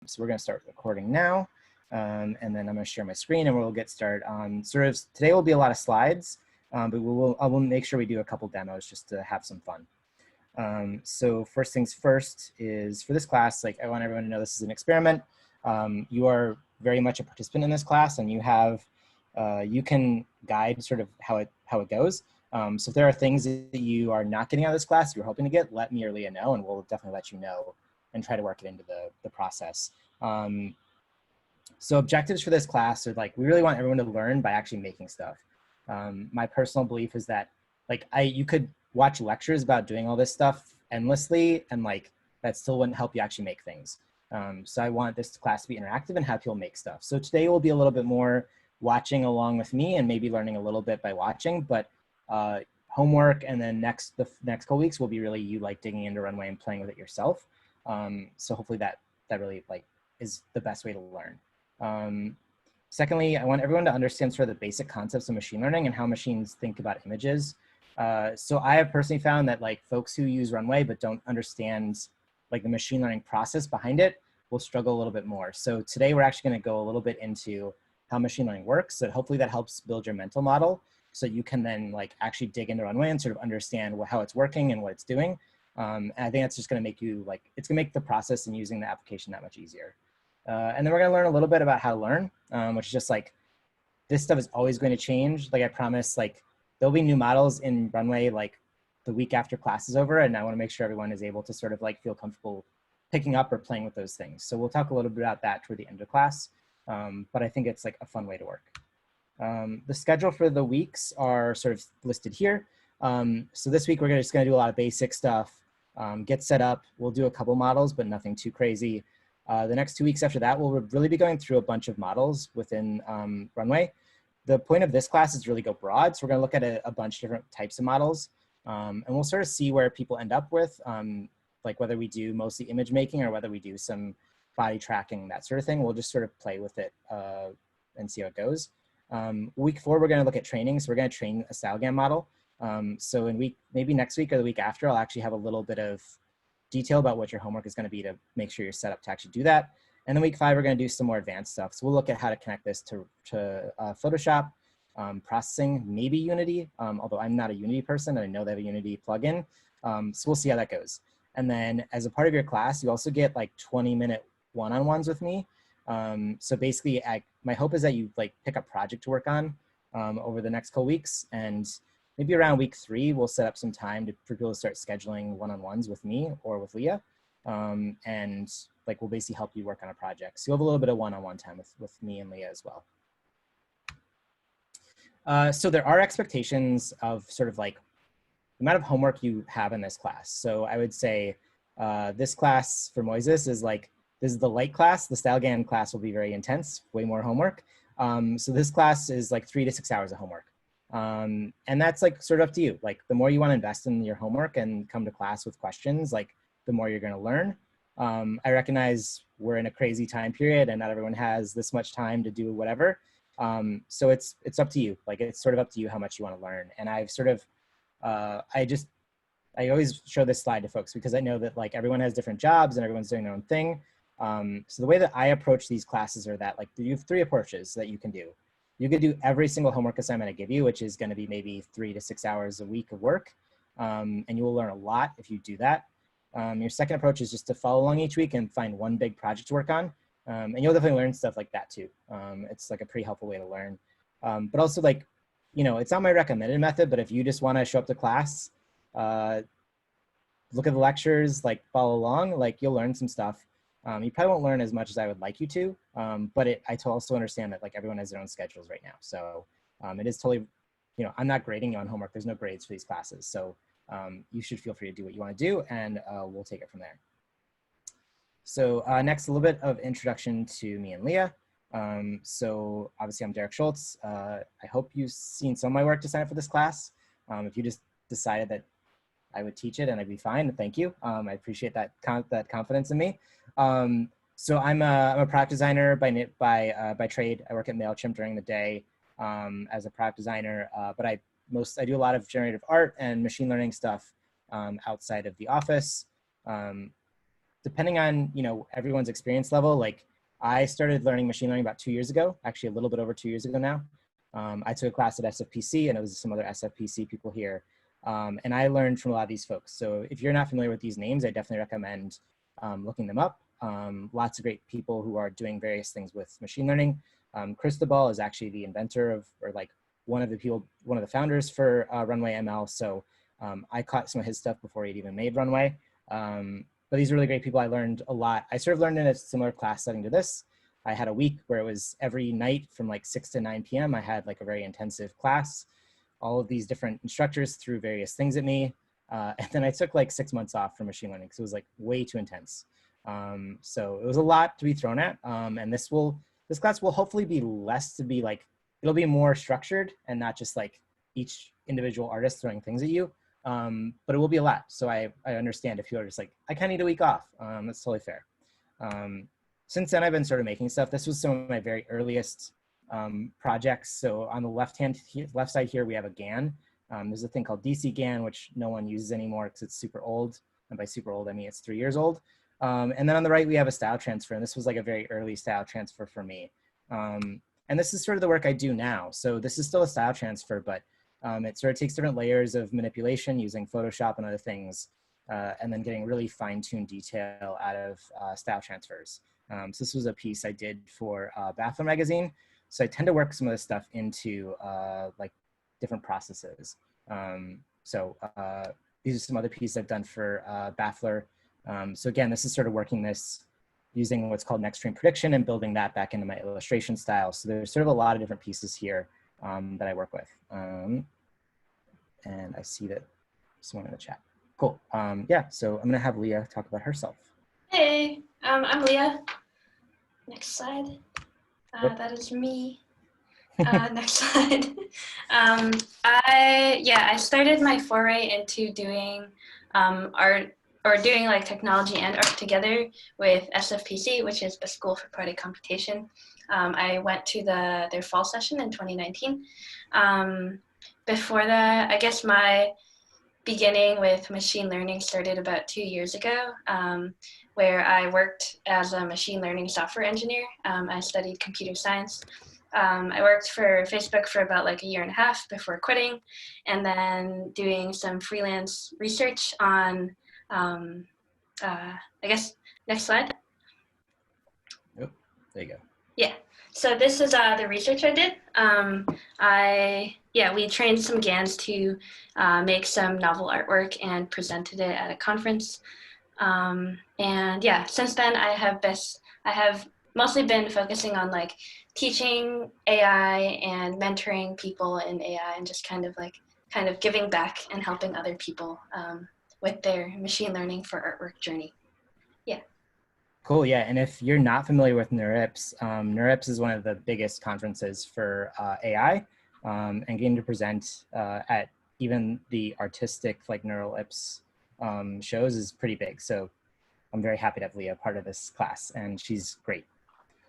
So we're going to start recording now, and then I'm going to share my screen and we'll get started on today will be a lot of slides, but I will make sure we do a couple demos just to have some fun. So first things first is for this class, I want everyone to know this is an experiment. You are very much a participant in this class, and you can guide sort of how it goes. So if there are things that you are not getting out of this class you're hoping to get, let me or Leah know, and we'll definitely let you know and try to work it into the process. So objectives for this class are we really want everyone to learn by actually making stuff. My personal belief is that you could watch lectures about doing all this stuff endlessly, and that still wouldn't help you actually make things. So I want this class to be interactive and have people make stuff. So today will be a little bit more watching along with me and maybe learning a little bit by watching, but homework and then the next couple weeks will be really you digging into Runway and playing with it yourself. So hopefully that really is the best way to learn. Secondly, I want everyone to understand sort of the basic concepts of machine learning and how machines think about images. So I have personally found that folks who use Runway but don't understand the machine learning process behind it will struggle a little bit more. So today we're actually going to go a little bit into how machine learning works. So hopefully that helps build your mental model, so you can then actually dig into Runway and sort of understand how it's working and what it's doing. And I think that's just going to make you it's going to make the process and using the application that much easier. And then we're going to learn a little bit about how to learn, which is just this stuff is always going to change. I promise, there'll be new models in Runway the week after class is over, and I want to make sure everyone is able to sort of feel comfortable picking up or playing with those things. So we'll talk a little bit about that toward the end of class, but I think it's a fun way to work. The schedule for the weeks are sort of listed here. So this week we're just going to do a lot of basic stuff, get set up. We'll do a couple models, but nothing too crazy. The next 2 weeks after that, we'll really be going through a bunch of models within Runway. The point of this class is to really go broad. So we're going to look at a bunch of different types of models, and we'll sort of see where people end up with, whether we do mostly image making or whether we do some body tracking, that sort of thing. We'll just sort of play with it and see how it goes. Week 4, we're going to look at training. So we're going to train a AttnGAN model. So maybe next week or the week after, I'll actually have a little bit of detail about what your homework is going to be to make sure you're set up to actually do that. And then week 5, we're going to do some more advanced stuff. So we'll look at how to connect this to Photoshop, processing, maybe Unity, although I'm not a Unity person and I know they have a Unity plugin. So we'll see how that goes. And then as a part of your class, you also get 20-minute one-on-ones with me. So basically, my hope is that you pick a project to work on over the next couple weeks, and maybe around week 3, we'll set up some time for people to start scheduling one-on-ones with me or with Leah, and we'll basically help you work on a project. So you'll have a little bit of one-on-one time with me and Leah as well. So there are expectations of sort of the amount of homework you have in this class. So I would say this class for Moises is this is the light class. The AttnGAN class will be very intense, way more homework. So this class is 3 to 6 hours of homework. And that's sort of up to you. The more you want to invest in your homework and come to class with questions, the more you're going to learn. I recognize we're in a crazy time period and not everyone has this much time to do whatever. So it's up to you. It's sort of up to you how much you want to learn. And I've sort of, I always show this slide to folks because I know that everyone has different jobs and everyone's doing their own thing. So the way that I approach these classes are that you have 3 approaches that you can do. You could do every single homework assignment I give you, which is going to be maybe 3 to 6 hours a week of work. And you will learn a lot if you do that. Your second approach is just to follow along each week and find one big project to work on. And you'll definitely learn stuff like that too. It's a pretty helpful way to learn. But also it's not my recommended method, but if you just want to show up to class, look at the lectures, follow along, you'll learn some stuff. You probably won't learn as much as I would like you to, but I also understand that everyone has their own schedules right now. So it is totally, I'm not grading you on homework. There's no grades for these classes. So you should feel free to do what you want to do, and we'll take it from there. So next, a little bit of introduction to me and Leah. So obviously I'm Derek Schultz. I hope you've seen some of my work to sign up for this class. If you just decided that I would teach it and I'd be fine, thank you. I appreciate that confidence in me. So I'm a product designer by trade. I work at MailChimp during the day as a product designer, but I do a lot of generative art and machine learning stuff outside of the office. depending on, you know, everyone's experience level, like I started learning machine learning about 2 years ago, actually a little bit over 2 years ago now. I took a class at SFPC, and it was some other SFPC people here. And I learned from a lot of these folks. So if you're not familiar with these names, I definitely recommend looking them up. Lots of great people who are doing various things with machine learning. Cristobal is actually the inventor of, or like one of the founders for RunwayML. So I caught some of his stuff before he'd even made Runway. But these are really great people. I learned a lot. I sort of learned in a similar class setting to this. I had a week where it was every night from like 6 to 9 p.m. I had like a very intensive class. All of these different instructors threw various things at me. And then I took like 6 months off from machine learning because it was like way too intense. So it was a lot to be thrown at. And this class will hopefully be less to be like, it'll be more structured and not just like each individual artist throwing things at you. But it will be a lot. So I understand if you're just like, I kind of need a week off. That's totally fair. Since then, I've been sort of making stuff. This was some of my very earliest projects. So on the left side here, we have a GAN. There's a thing called DC GAN, which no one uses anymore because it's super old. And by super old, I mean it's 3 years old. And then on the right, we have a style transfer. And this was like a very early style transfer for me. And this is sort of the work I do now. So this is still a style transfer, but it sort of takes different layers of manipulation using Photoshop and other things, and then getting really fine-tuned detail out of style transfers. So this was a piece I did for Baffler magazine. So I tend to work some of this stuff into like different processes. These are some other pieces I've done for Baffler. So again, this is sort of working this using what's called next stream prediction and building that back into my illustration style. So there's sort of a lot of different pieces here that I work with. And I see that someone in the chat. Cool. Yeah, so I'm gonna have Leah talk about herself. Hey, I'm Leah. Next slide. That is me. Next slide. I started my foray into doing art, or doing like technology and art together with SFPC, which is the School for Poetic Computation. I went to their fall session in 2019. Before that, I guess my beginning with machine learning started about 2 years ago, where I worked as a machine learning software engineer. I studied computer science. I worked for Facebook for about like 1.5 years before quitting, and then doing some freelance research on, I guess, next slide. Oh, there you go. Yeah, so this is the research I did. We trained some GANs to make some novel artwork and presented it at a conference. And yeah, since then I have mostly been focusing on like teaching AI and mentoring people in AI, and just kind of giving back and helping other people with their machine learning for artwork journey. Yeah. Cool, yeah, and if you're not familiar with NeurIPS, NeurIPS is one of the biggest conferences for AI, and getting to present at even the artistic like Neural IPS shows is pretty big. So I'm very happy to have Leah part of this class, and she's great.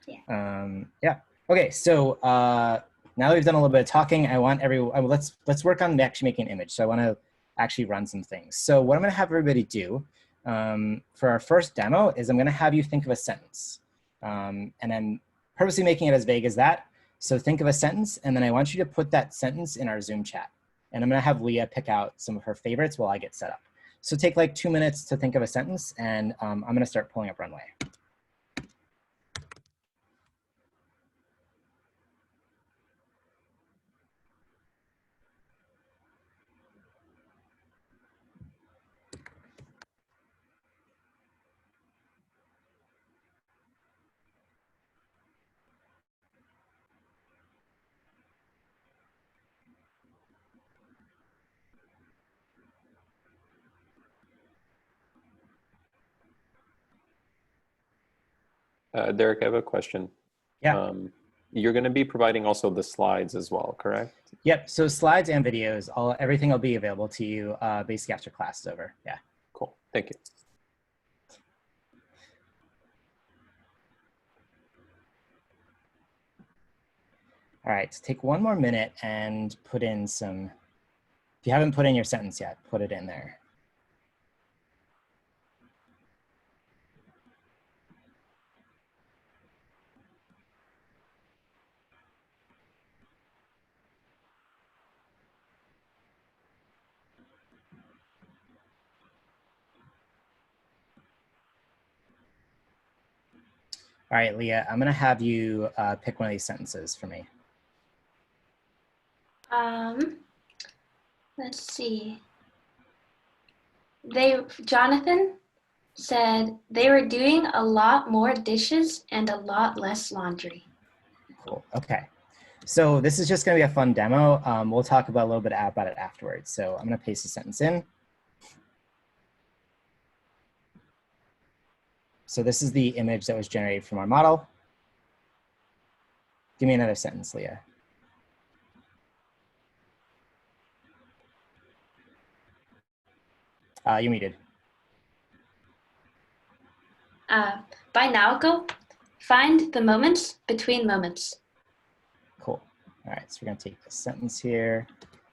Yeah. Yeah. Okay, so now that we've done a little bit of talking, I want everyone, let's work on actually making an image. So I want to actually run some things. So what I'm going to have everybody do for our first demo is I'm going to have you think of a sentence, and I'm purposely making it as vague as that. So think of a sentence, and then I want you to put that sentence in our Zoom chat. And I'm going to have Leah pick out some of her favorites while I get set up. So take like 2 minutes to think of a sentence, and I'm going to start pulling up Runway. Derek, I have a question. Yeah. You're going to be providing also the slides as well, correct? Yep. So slides and videos, everything will be available to you basically after class is over. Yeah. Cool. Thank you. All right. So take 1 more minute and put in some. If you haven't put in your sentence yet, put it in there. All right, Leah, I'm gonna have you pick one of these sentences for me. Let's see. Jonathan said they were doing a lot more dishes and a lot less laundry. Cool. Okay. So this is just going to be a fun demo. We'll talk about a little bit about it afterwards. So I'm going to paste the sentence in. So this is the image that was generated from our model. Give me another sentence, Leah. You're muted. By Naoko, find the moments between moments. Cool. All right, so we're going to take this sentence here,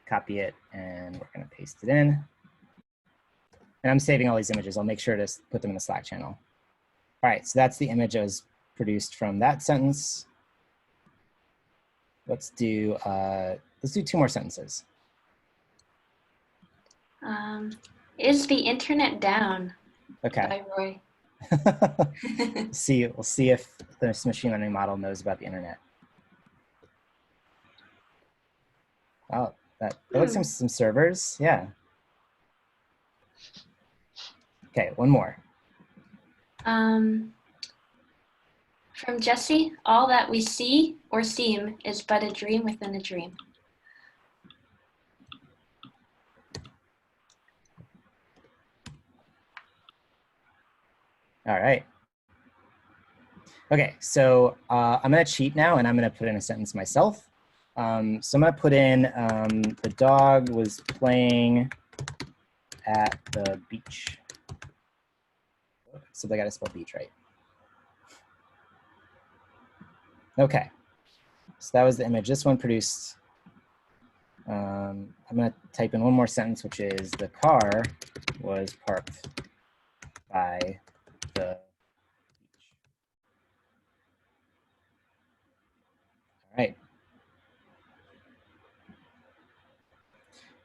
copy it, and we're going to paste it in. And I'm saving all these images. I'll make sure to put them in the Slack channel. All right, so that's the image that was produced from that sentence. Let's do 2 more sentences. Is the internet down? Okay. By Roy. We'll see if this machine learning model knows about the internet. Oh, that looks like some servers. Yeah. Okay, one more. From Jesse, all that we see or seem is but a dream within a dream. All right. Okay, so I'm going to cheat now, and I'm going to put in a sentence myself. So I'm going to put in, the dog was playing at the beach. So they got to spell beach right. Okay, so that was the image. This one produced, I'm going to type in one more sentence, which is the car was parked by the beach. All right.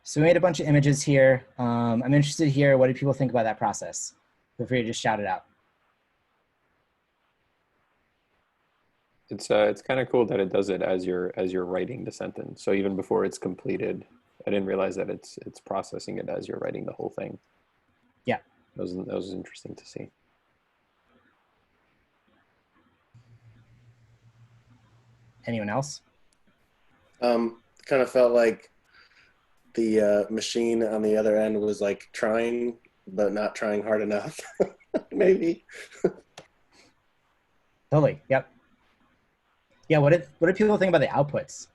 So we made a bunch of images here. I'm interested here. What do people think about that process? Feel free to just shout it out. It's kind of cool that it does it as you're writing the sentence. So even before it's completed, I didn't realize that it's processing it as you're writing the whole thing. Yeah, that was interesting to see. Anyone else? Kind of felt like the machine on the other end was like trying, but not trying hard enough. Maybe. Totally. Yep. Yeah. What did people think about the outputs?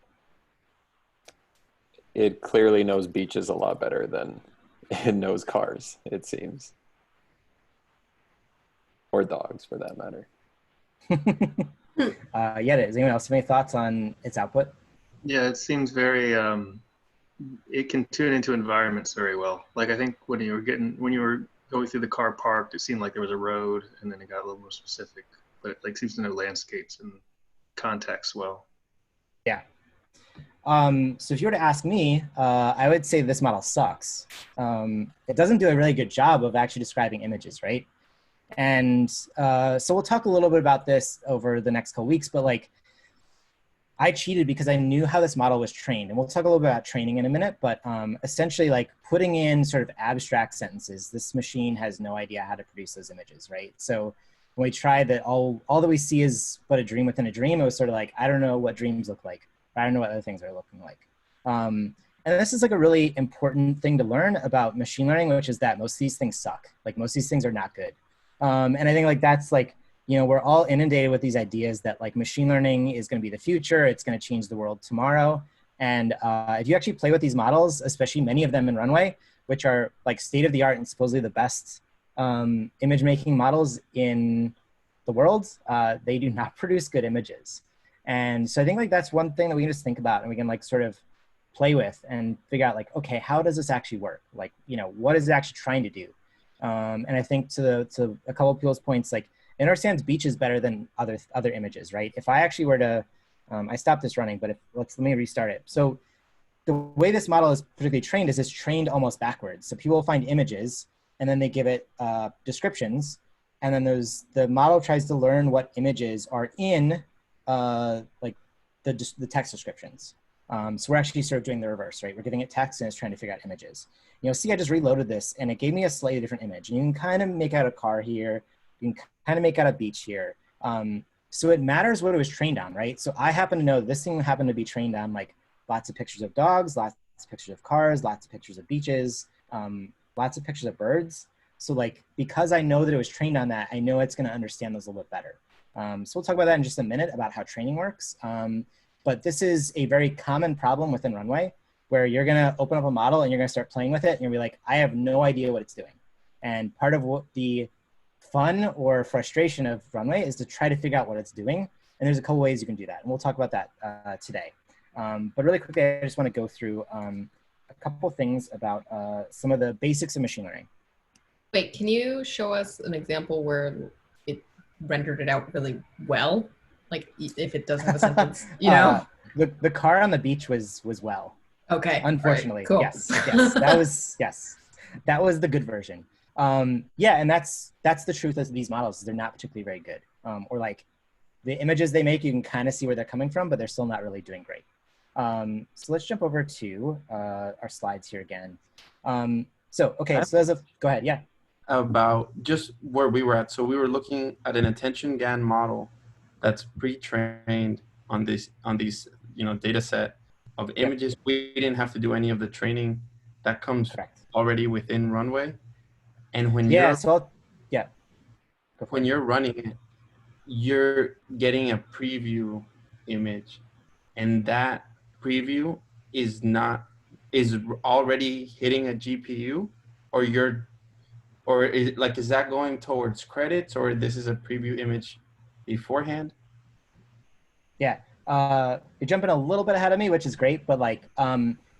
It clearly knows beaches a lot better than it knows cars, it seems. Or dogs, for that matter. Yeah, does anyone else have any thoughts on its output? Yeah, it seems very, it can tune into environments very well. Like I think when you were going through the car parked, it seemed like there was a road, and then it got a little more specific, but it like seems to know landscapes and context well. Yeah. So if you were to ask me, I would say this model sucks. It doesn't do a really good job of actually describing images, right? And so we'll talk a little bit about this over the next couple weeks, but like I cheated because I knew how this model was trained. And we'll talk a little bit about training in a minute, but essentially like putting in sort of abstract sentences, this machine has no idea how to produce those images, right? So when we tried that all that we see is but a dream within a dream, it was sort of like, I don't know what dreams look like. I don't know what other things are looking like. And this is like a really important thing to learn about machine learning, which is that most of these things suck. Like most of these things are not good. And I think like that's like, you know, we're all inundated with these ideas that like machine learning is going to be the future. It's going to change the world tomorrow. And if you actually play with these models, especially many of them in Runway, which are like state of the art and supposedly the best image making models in the world, they do not produce good images. And so I think like that's one thing that we can just think about and we can like sort of play with and figure out like, okay, how does this actually work? Like, you know, what is it actually trying to do? And I think to a couple of people's points, like it understands beaches better than other images, right? If I actually were to, I stopped this running, but let me restart it. So the way this model is particularly trained is it's trained almost backwards. So people will find images and then they give it descriptions and then the model tries to learn what images are in like the text descriptions. So we're actually sort of doing the reverse, right? We're giving it text and it's trying to figure out images. You know, see, I just reloaded this and it gave me a slightly different image. And you can kind of make out a car here. You can kind of make out a beach here. So it matters what it was trained on, right? So I happen to know this thing happened to be trained on like lots of pictures of dogs, lots of pictures of cars, lots of pictures of beaches, lots of pictures of birds. So like, because I know that it was trained on that, I know it's going to understand those a little bit better. So we'll talk about that in just a minute about how training works. But this is a very common problem within Runway where you're going to open up a model and you're going to start playing with it and you'll be like, I have no idea what it's doing. And part of what the fun or frustration of Runway is to try to figure out what it's doing. And there's a couple ways you can do that. And we'll talk about that today. But really quickly, I just want to go through a couple things about some of the basics of machine learning. Wait, can you show us an example where it rendered it out really well? Like if it does have a sentence, you know? The car on the beach was well. Okay. Unfortunately, right, cool. yes, that was the good version. Yeah, and that's the truth of these models. They're not particularly very good. Or like the images they make, you can kind of see where they're coming from, but they're still not really doing great. So let's jump over to our slides here again. So okay, so go ahead, yeah. About just where we were at. So we were looking at an AttnGAN model that's pre-trained on these data set of images. Yep. We didn't have to do any of the training that comes already within Runway. And when you're running it, you're getting a preview image, and that preview is already hitting a GPU, is that going towards credits, or this is a preview image beforehand? Yeah, you're jumping a little bit ahead of me, which is great, but like,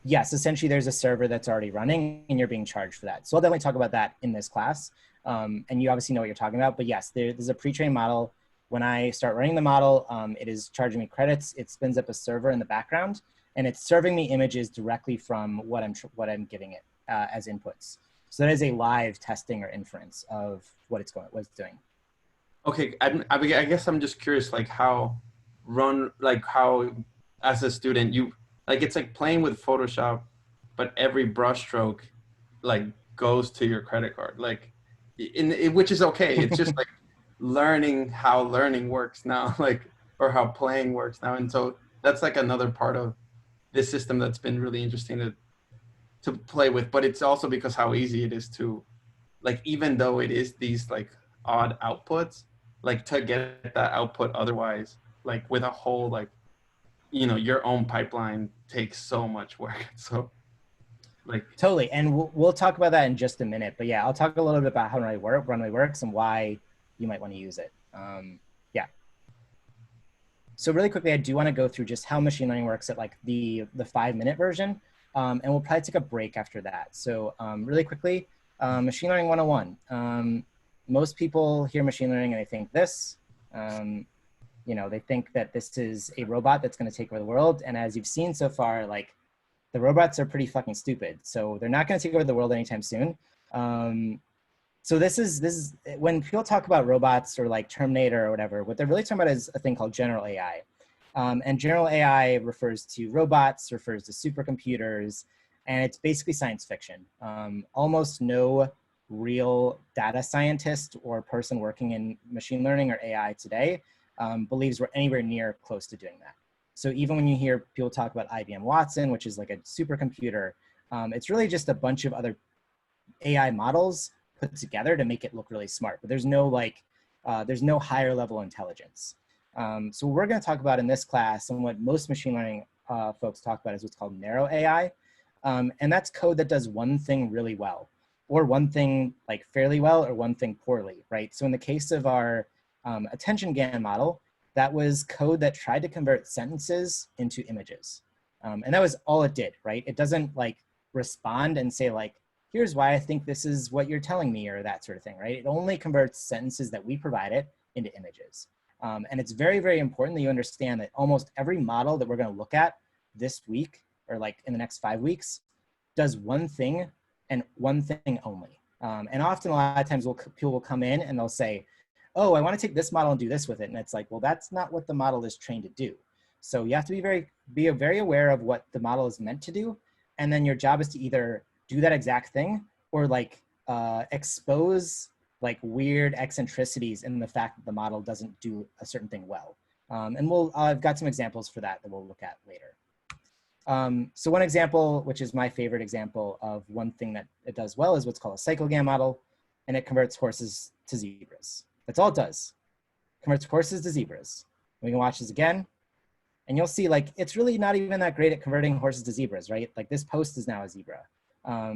yes, essentially there's a server that's already running and you're being charged for that. So I'll definitely talk about that in this class. And you obviously know what you're talking about, but yes, there's a pre-trained model. When I start running the model, it is charging me credits. It spins up a server in the background and it's serving me images directly from what I'm giving it as inputs. So that is a live testing or inference of what it's doing. Okay, I guess I'm just curious, like how as a student, it's like playing with Photoshop, but every brushstroke like goes to your credit card, like which is okay. It's just like learning how learning works now, or how playing works now. And so that's like another part of this system that's been really interesting to play with, but it's also because how easy it is to, like, even though it is these like odd outputs, like to get that output otherwise, like with a whole, like, your own pipeline takes so much work. So like totally. And we'll talk about that in just a minute, but yeah, I'll talk a little bit about how Runway works and why you might want to use it. Yeah. So really quickly, I do want to go through just how machine learning works at like the 5-minute version. And we'll probably take a break after that. So really quickly, machine learning 101. Most people hear machine learning and they think this. They think that this is a robot that's going to take over the world. And as you've seen so far, like the robots are pretty fucking stupid. So they're not going to take over the world anytime soon. So this is when people talk about robots or like Terminator or whatever, what they're really talking about is a thing called general AI. And general AI refers to robots, refers to supercomputers, and it's basically science fiction. Almost no real data scientist or person working in machine learning or AI today believes we're anywhere near close to doing that. So even when you hear people talk about IBM Watson, which is like a supercomputer, it's really just a bunch of other AI models put together to make it look really smart. But there's no there's no higher level intelligence. So what we're going to talk about in this class, and what most machine learning folks talk about, is what's called narrow AI. And that's code that does one thing really well, or one thing like fairly well, or one thing poorly, right? So in the case of our AttnGAN model, that was code that tried to convert sentences into images. And that was all it did, right? It doesn't like respond and say like, here's why I think this is what you're telling me, or that sort of thing, right? It only converts sentences that we provide it into images. And it's very, very important that you understand that almost every model that we're going to look at this week, or like in the next 5 weeks, does one thing and one thing only. And often a lot of times people will come in and they'll say, oh, I want to take this model and do this with it. And it's like, well, that's not what the model is trained to do. So you have to be very aware of what the model is meant to do. And then your job is to either do that exact thing or like expose like weird eccentricities in the fact that the model doesn't do a certain thing well. And I've got some examples for that we'll look at later. So one example, which is my favorite example of one thing that it does well, is what's called a CycleGAN model, and it converts horses to zebras. That's all it does. Converts horses to zebras. We can watch this again, and you'll see like it's really not even that great at converting horses to zebras, right? Like this post is now a zebra.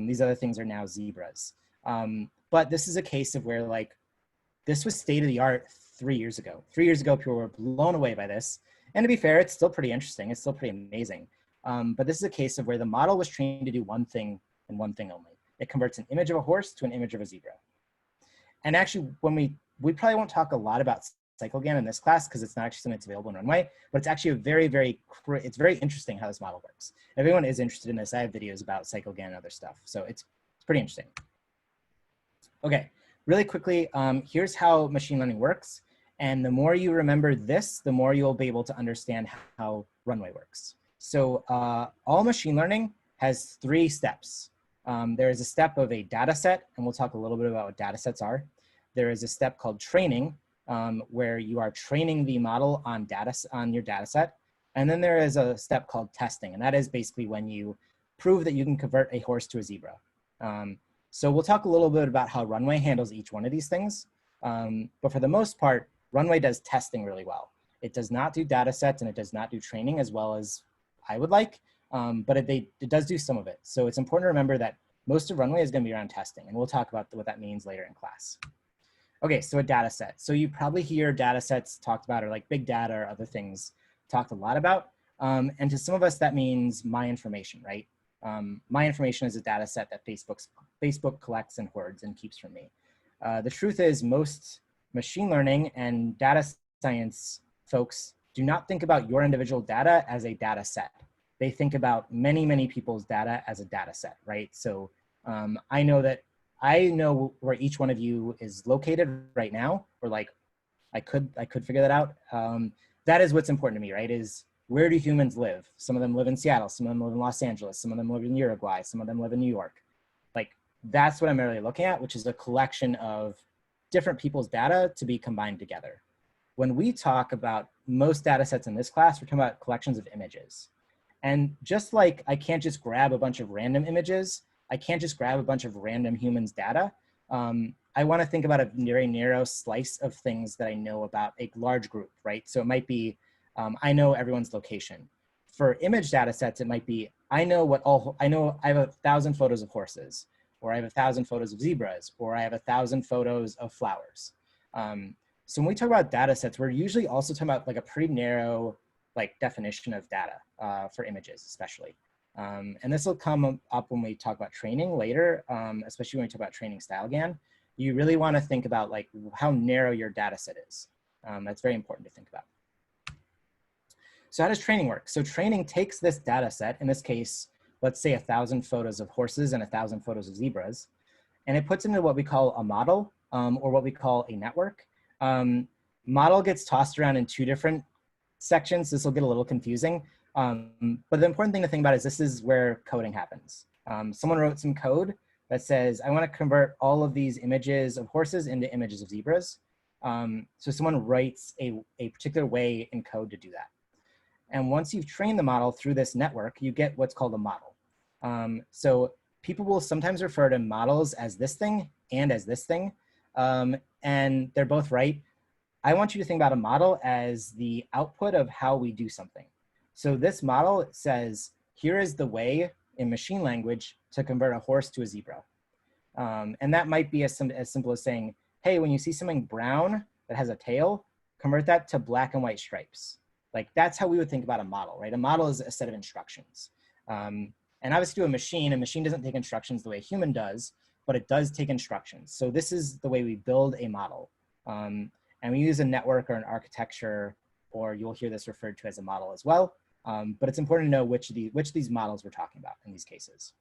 These other things are now zebras. But this is a case of where like this was state of the art 3 years ago. 3 years ago, people were blown away by this. And to be fair, it's still pretty interesting. It's still pretty amazing. But this is a case of where the model was trained to do one thing and one thing only. It converts an image of a horse to an image of a zebra. And actually, when we probably won't talk a lot about CycleGAN in this class because it's not actually something that's available in Runway, but it's actually it's very interesting how this model works. If anyone is interested in this, I have videos about CycleGAN and other stuff. So it's pretty interesting. Okay, really quickly, here's how machine learning works. And the more you remember this, the more you'll be able to understand how Runway works. So all machine learning has 3 steps. There is a step of a data set, and we'll talk a little bit about what data sets are. There is a step called training, where you are training the model on your data set. And then there is a step called testing, and that is basically when you prove that you can convert a horse to a zebra. So we'll talk a little bit about how Runway handles each one of these things. But for the most part, Runway does testing really well. It does not do data sets and it does not do training as well as I would like, but it does do some of it. So it's important to remember that most of Runway is going to be around testing, and we'll talk about what that means later in class. Okay, so a data set. So you probably hear data sets talked about, or like big data or other things talked a lot about. And to some of us, that means my information, right? My information is a data set that Facebook collects and hoards and keeps from me. The truth is most machine learning and data science folks do not think about your individual data as a data set. They think about many, many people's data as a data set, right? So I know where each one of you is located right now, or like I could figure that out. That is what's important to me, right? Is where do humans live? Some of them live in Seattle, some of them live in Los Angeles, some of them live in Uruguay, some of them live in New York. Like that's what I'm really looking at, which is a collection of different people's data to be combined together. When we talk about most data sets in this class, we're talking about collections of images. And just like I can't just grab a bunch of random images, I can't just grab a bunch of random humans' data. I want to think about a very narrow slice of things that I know about a large group, right? So it might be, I know everyone's location. For image data sets, it might be, I have 1,000 photos of horses, or I have 1,000 photos of zebras, or I have 1,000 photos of flowers. So when we talk about data sets, we're usually also talking about like a pretty narrow like definition of data for images, especially. And this will come up when we talk about training later, especially when we talk about training style GAN. You really want to think about like how narrow your data set is. That's very important to think about. So how does training work? So training takes this data set, in this case, let's say 1,000 photos of horses and 1,000 photos of zebras, and it puts into what we call a model or what we call a network. Model gets tossed around in 2 different sections. This will get a little confusing. But the important thing to think about is this is where coding happens. Someone wrote some code that says, I want to convert all of these images of horses into images of zebras. So someone writes a particular way in code to do that. And once you've trained the model through this network, you get what's called a model. So people will sometimes refer to models as this thing and as this thing. And they're both right. I want you to think about a model as the output of how we do something. So this model says, here is the way in machine language to convert a horse to a zebra. And that might be as simple as saying, hey, when you see something brown that has a tail, convert that to black and white stripes. Like that's how we would think about a model, right? A model is a set of instructions. And obviously to a machine doesn't take instructions the way a human does, but it does take instructions. So this is the way we build a model. And we use a network or an architecture, or you'll hear this referred to as a model as well. But it's important to know which of these models we're talking about in these cases.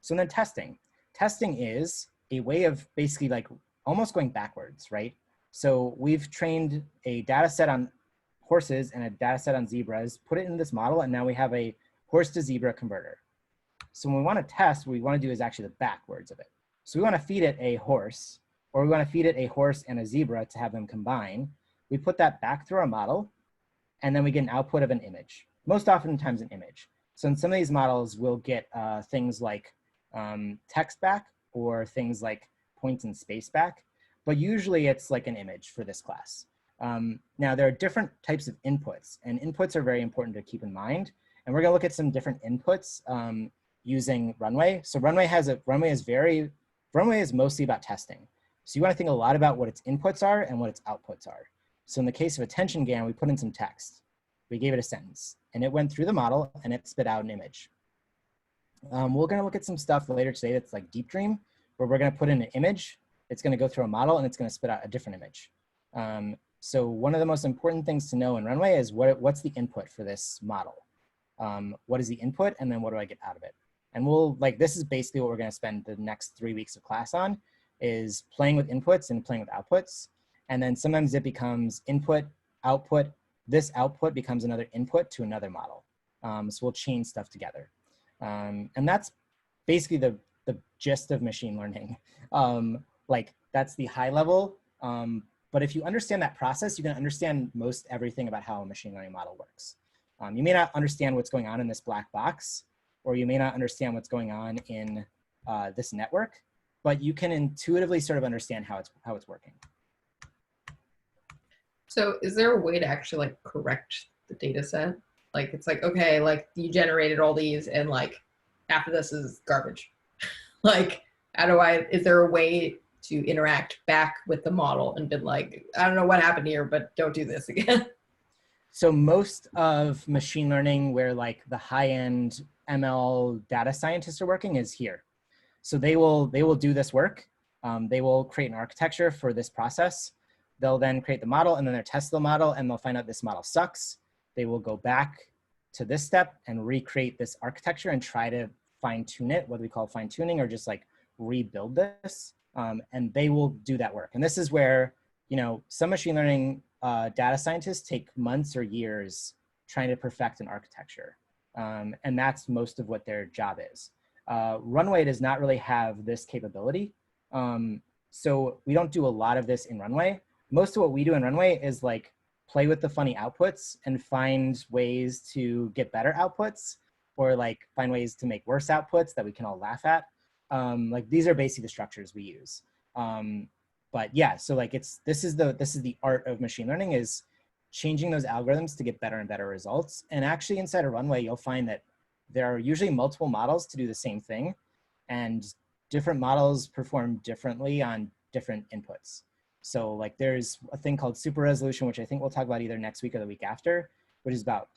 So then testing. Testing is a way of basically like almost going backwards, right? So we've trained a data set on horses and a data set on zebras, put it in this model, and now we have a horse to zebra converter. So when we want to test, what we want to do is actually the backwards of it. So we want to feed it a horse, or we want to feed it a horse and a zebra to have them combine. We put that back through our model, and then we get an output of an image, most oftentimes an image. So in some of these models, we'll get things like text back or things like points and space back, but usually it's like an image for this class. Now there are different types of inputs, and inputs are very important to keep in mind. And we're gonna look at some different inputs using Runway. So Runway is mostly about testing. So you wanna think a lot about what its inputs are and what its outputs are. So in the case of AttnGAN, we put in some text. We gave it a sentence, and it went through the model and it spit out an image. We're gonna look at some stuff later today that's like Deep Dream, where we're gonna put in an image, it's gonna go through a model, and it's gonna spit out a different image. So one of the most important things to know in Runway is what's the input for this model? What is the input, and then what do I get out of it? And this is basically what we're gonna spend the next 3 weeks of class on, is playing with inputs and playing with outputs. And then sometimes it becomes input, output. This output becomes another input to another model. So we'll chain stuff together. And that's basically the gist of machine learning. That's the high level. But if you understand that process, you can understand most everything about how a machine learning model works. You may not understand what's going on in this black box, or you may not understand what's going on in this network, but you can intuitively sort of understand how it's working. So is there a way to actually like correct the data set? Like it's like, okay, like you generated all these and like after this is garbage. Like, is there a way to interact back with the model and been like, I don't know what happened here, but don't do this again? So most of machine learning where like the high-end ML data scientists are working is here. So they will do this work. They will create an architecture for this process. They'll then create the model, and then they'll test the model, and they'll find out this model sucks. They will go back to this step and recreate this architecture and try to fine tune it, what we call fine tuning, or just like rebuild this. And they will do that work. And this is where, some machine learning data scientists take months or years trying to perfect an architecture. And that's most of what their job is. Runway does not really have this capability. So we don't do a lot of this in Runway. Most of what we do in Runway is like play with the funny outputs and find ways to get better outputs, or like find ways to make worse outputs that we can all laugh at. Like these are basically the structures we use. But yeah, so like this is the art of machine learning, is changing those algorithms to get better and better results. And actually inside of Runway, you'll find that there are usually multiple models to do the same thing, and different models perform differently on different inputs. So like there's a thing called super resolution, which I think we'll talk about either next week or the week after, which is about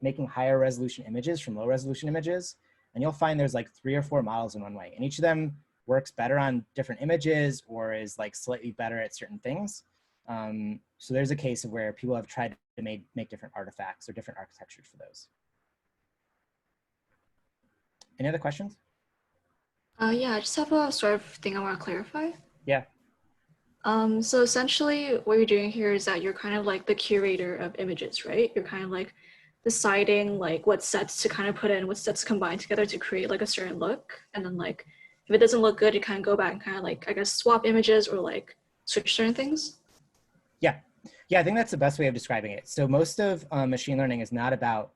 making higher resolution images from low resolution images. And you'll find there's like 3 or 4 models in Runway, and each of them works better on different images or is like slightly better at certain things. So there's a case of where people have tried to make different artifacts or different architectures for those. Any other questions? Yeah, I just have a sort of thing I want to clarify. Yeah. So essentially what you're doing here is that you're kind of like the curator of images, right? You're kind of like deciding like what sets to kind of put in, what sets to combine together to create like a certain look. And then like, if it doesn't look good, you kind of go back and kind of like, I guess, swap images or like switch certain things. Yeah. Yeah, I think that's the best way of describing it. So most of machine learning is not about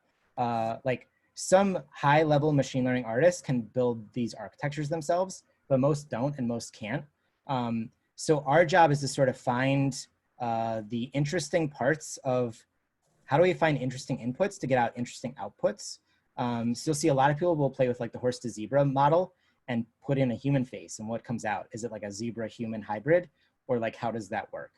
like some high level machine learning artists can build these architectures themselves, but most don't and most can't. So our job is to sort of find the interesting parts of how do we find interesting inputs to get out interesting outputs. So you'll see a lot of people will play with like the horse to zebra model and put in a human face, and what comes out? Is it like a zebra human hybrid, or like how does that work?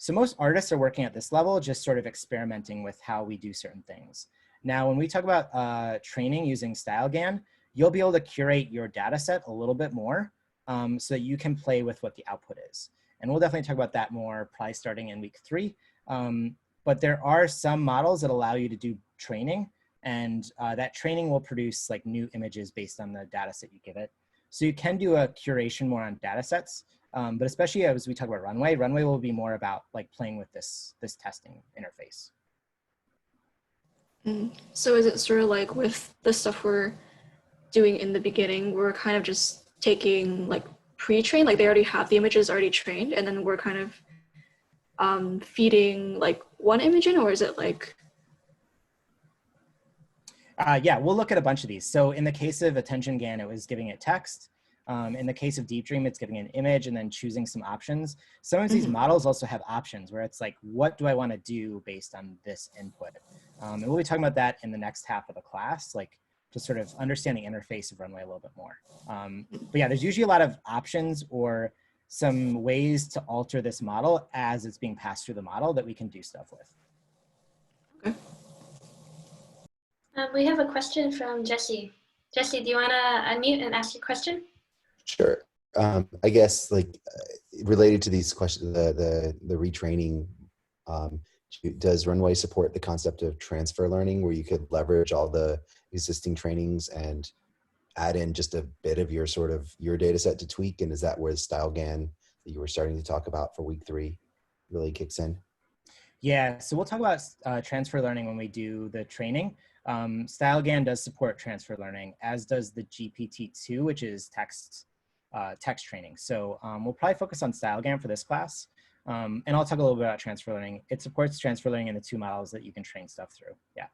So most artists are working at this level, just sort of experimenting with how we do certain things. Now, when we talk about training using AttnGAN, you'll be able to curate your data set a little bit more so that you can play with what the output is. And we'll definitely talk about that more probably starting in week 3. But there are some models that allow you to do training, and that training will produce like new images based on the data set you give it. So you can do a curation more on data sets, but especially as we talk about Runway, Runway will be more about like playing with this testing interface. So is it sort of like with the stuff we're doing in the beginning, we're kind of just taking like pre-trained, like they already have the images already trained, and then we're kind of feeding like one image in, or is it like? Yeah, we'll look at a bunch of these. So in the case of AttnGAN, it was giving it text. In the case of Deep Dream, it's giving an image and then choosing some options. Some of these models also have options where it's like, what do I want to do based on this input? And we'll be talking about that in the next half of the class, like to sort of understand the interface of Runway a little bit more. But yeah, there's usually a lot of options or some ways to alter this model as it's being passed through the model that we can do stuff with. Okay. We have a question from Jesse. Jesse, do you want to unmute and ask your question? Sure. I guess like related to these questions, the retraining, does Runway support the concept of transfer learning where you could leverage all the existing trainings and add in just a bit of your sort of your data set to tweak? And is that where the StyleGAN that you were starting to talk about for week 3 really kicks in? Yeah, so we'll talk about transfer learning when we do the training. StyleGAN does support transfer learning, as does the GPT-2, which is text training. So we'll probably focus on StyleGAN for this class. And I'll talk a little bit about transfer learning. It supports transfer learning in the 2 models that you can train stuff through. Yeah.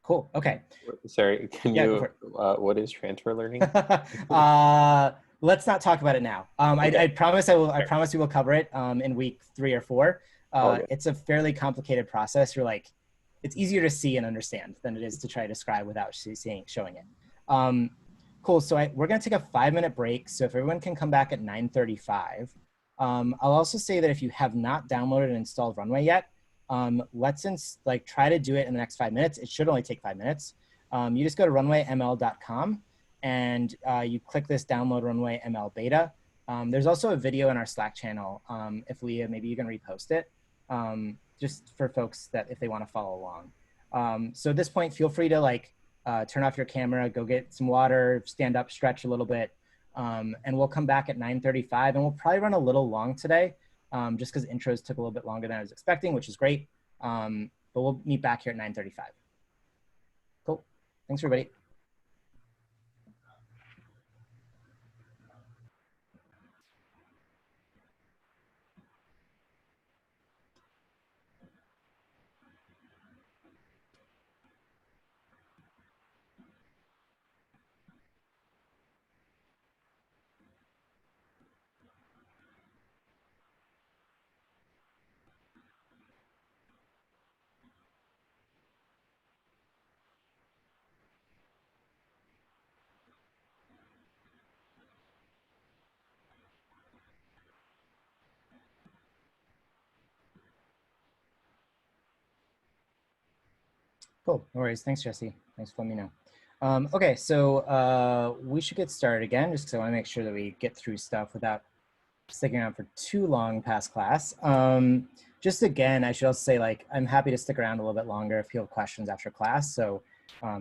Cool. Okay. Sorry, can you, what is transfer learning? Let's not talk about it now. Okay. I promise I promise we will cover it in week 3 or 4. It's a fairly complicated process. You're like, it's easier to see and understand than it is to try to describe without showing it. Cool. So we're going to take a 5-minute break. So if everyone can come back at 9:35. I'll also say that if you have not downloaded and installed Runway yet, let's try to do it in the next 5 minutes. It should only take 5 minutes. You just go to RunwayML.com and you click this download RunwayML beta. There's also a video in our Slack channel. If maybe you can repost it, just for folks that if they want to follow along. So at this point, feel free to turn off your camera, go get some water, stand up, stretch a little bit, and we'll come back at 9:35. And we'll probably run a little long today, just because intros took a little bit longer than I was expecting, which is great. But we'll meet back here at 9:35. Cool. Thanks, everybody. Cool, no worries. Thanks, Jesse. Thanks for letting me know. Okay, so we should get started again, just because I want to make sure that we get through stuff without sticking around for too long past class. Just again, I should also say, I'm happy to stick around a little bit longer if you have questions after class. So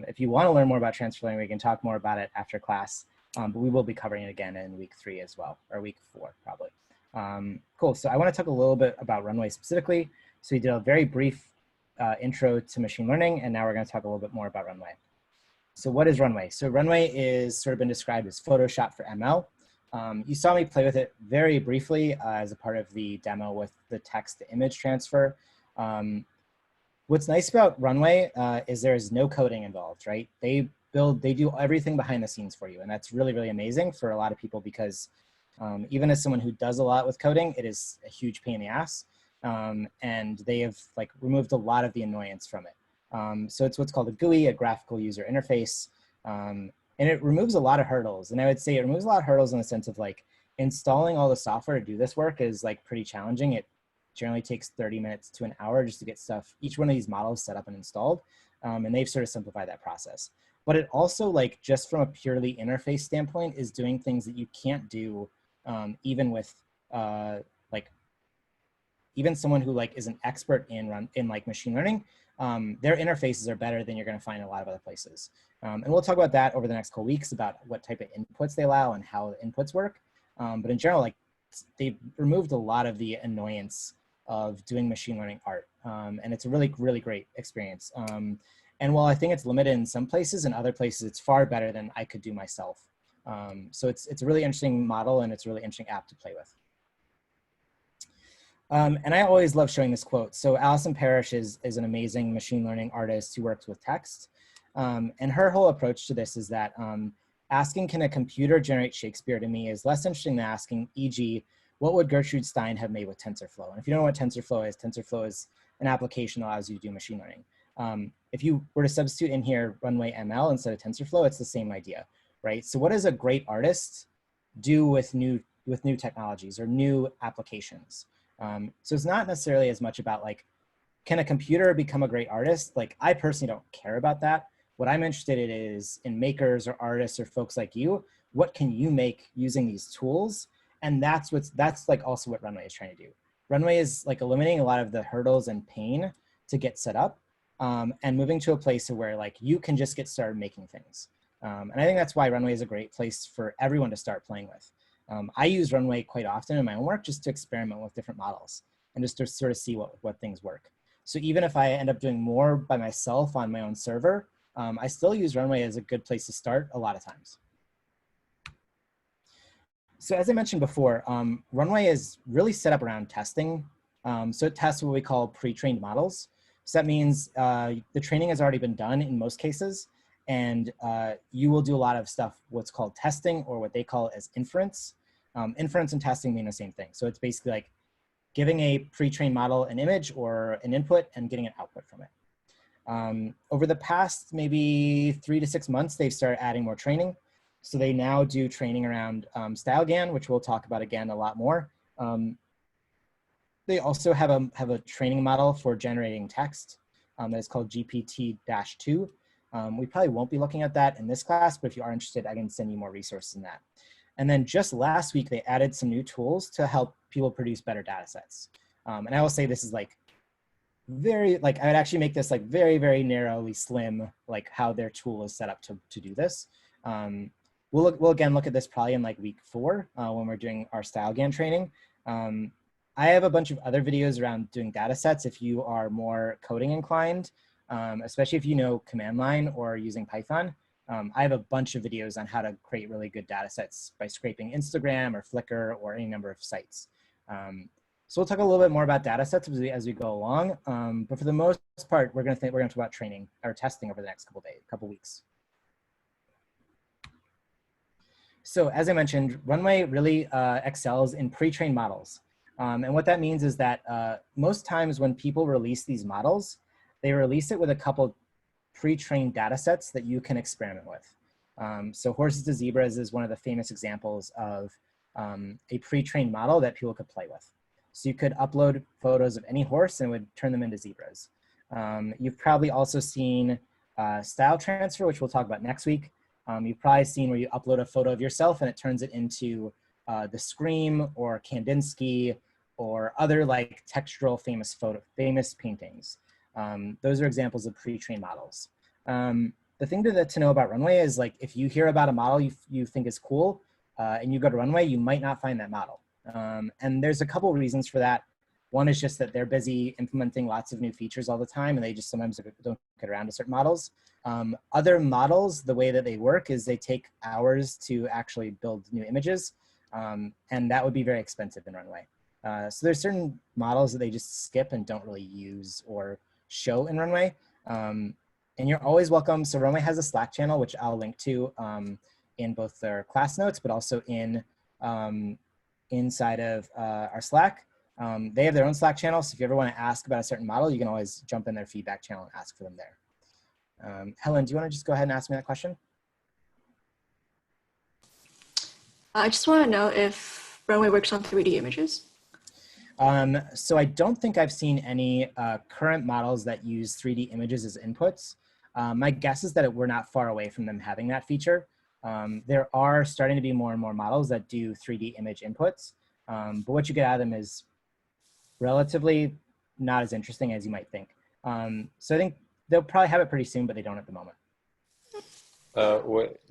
if you want to learn more about transfer learning, we can talk more about it after class. But we will be covering it again in week 3 as well, or week 4 probably. Cool, so I want to talk a little bit about Runway specifically. So we did a very brief intro to machine learning, and now we're going to talk a little bit more about Runway. So what is Runway? So Runway is sort of been described as Photoshop for ML. You saw me play with it very briefly as a part of the demo with the text to image transfer. What's nice about Runway is there is no coding involved, right? They do everything behind the scenes for you, and that's really, really amazing for a lot of people because even as someone who does a lot with coding, it is a huge pain in the ass. And they have removed a lot of the annoyance from it. So it's what's called a GUI, a graphical user interface. And it removes a lot of hurdles. And I would say it removes a lot of hurdles in the sense of installing all the software to do this work is pretty challenging. It generally takes 30 minutes to an hour just to get each one of these models set up and installed. And they've sort of simplified that process. But it also just from a purely interface standpoint is doing things that you can't do even with even someone who like is an expert in like machine learning, their interfaces are better than you're going to find in a lot of other places. And we'll talk about that over the next couple weeks about what type of inputs they allow and how the inputs work. But in general, like they've removed a lot of the annoyance of doing machine learning art. And it's a really, really great experience. And while I think it's limited in some places, in other places, it's far better than I could do myself. So it's a really interesting model, and it's a really interesting app to play with. And I always love showing this quote. So Allison Parrish is an amazing machine learning artist who works with text. And her whole approach to this is that asking, can a computer generate Shakespeare to me is less interesting than asking, e.g., what would Gertrude Stein have made with TensorFlow? And if you don't know what TensorFlow is an application that allows you to do machine learning. If you were to substitute in here RunwayML instead of TensorFlow, it's the same idea, right? So what does a great artist do with new technologies or new applications? So it's not necessarily as much about like, can a computer become a great artist? Like I personally don't care about that. What I'm interested in is in makers or artists or folks like you, what can you make using these tools? And that's like also what Runway is trying to do. Runway is like eliminating a lot of the hurdles and pain to get set up and moving to a place where like you can just get started making things. And I think that's why Runway is a great place for everyone to start playing with. I use Runway quite often in my own work just to experiment with different models and just to sort of see what things work. So even if I end up doing more by myself on my own server, I still use Runway as a good place to start a lot of times. So as I mentioned before, Runway is really set up around testing. So it tests what we call pre-trained models. So that means the training has already been done in most cases, and you will do a lot of stuff, what's called testing, or what they call as inference. Inference and testing mean the same thing. So it's basically like giving a pre-trained model an image or an input and getting an output from it. Over the past maybe 3 to 6 months, they've started adding more training. So they now do training around StyleGAN, which we'll talk about again a lot more. They also have a training model for generating text that is called GPT-2. We probably won't be looking at that in this class, but if you are interested, I can send you more resources in that. And then just last week, they added some new tools to help people produce better data sets. And I will say this is like very, like I would actually make this like very, very narrowly slim, like how their tool is set up to do this. We'll again look at this probably in like week 4 when we're doing our StyleGAN training. I have a bunch of other videos around doing data sets if you are more coding inclined, especially if you know command line or using Python. I have a bunch of videos on how to create really good data sets by scraping Instagram or Flickr or any number of sites. So we'll talk a little bit more about data sets as we go along. But for the most part, we're going to talk about training or testing over the next couple weeks. So as I mentioned, Runway really excels in pre-trained models. And what that means is that most times when people release these models, they release it with a couple pre-trained data sets that you can experiment with. So horses to zebras is one of the famous examples of a pre-trained model that people could play with. So you could upload photos of any horse and it would turn them into zebras. You've probably also seen style transfer, which we'll talk about next week. You've probably seen where you upload a photo of yourself and it turns it into the Scream or Kandinsky or other like textural famous paintings. Those are examples of pre-trained models. The thing to know about Runway is like if you hear about a model you think is cool and you go to Runway, you might not find that model. And there's a couple reasons for that. One is just that they're busy implementing lots of new features all the time and they just sometimes don't get around to certain models. Other models, the way that they work is they take hours to actually build new images, and that would be very expensive in Runway. So there's certain models that they just skip and don't really use or show in Runway. And you're always welcome. So Runway has a Slack channel, which I'll link to in both their class notes, but also in inside of our Slack. They have their own Slack channel. So if you ever want to ask about a certain model, you can always jump in their feedback channel and ask for them there. Helen, do you want to just go ahead and ask me that question? I just want to know if Runway works on 3D images. So I don't think I've seen any current models that use 3D images as inputs. My guess is that we're not far away from them having that feature. There are starting to be more and more models that do 3D image inputs, but what you get out of them is relatively not as interesting as you might think. So I think they'll probably have it pretty soon, but they don't at the moment.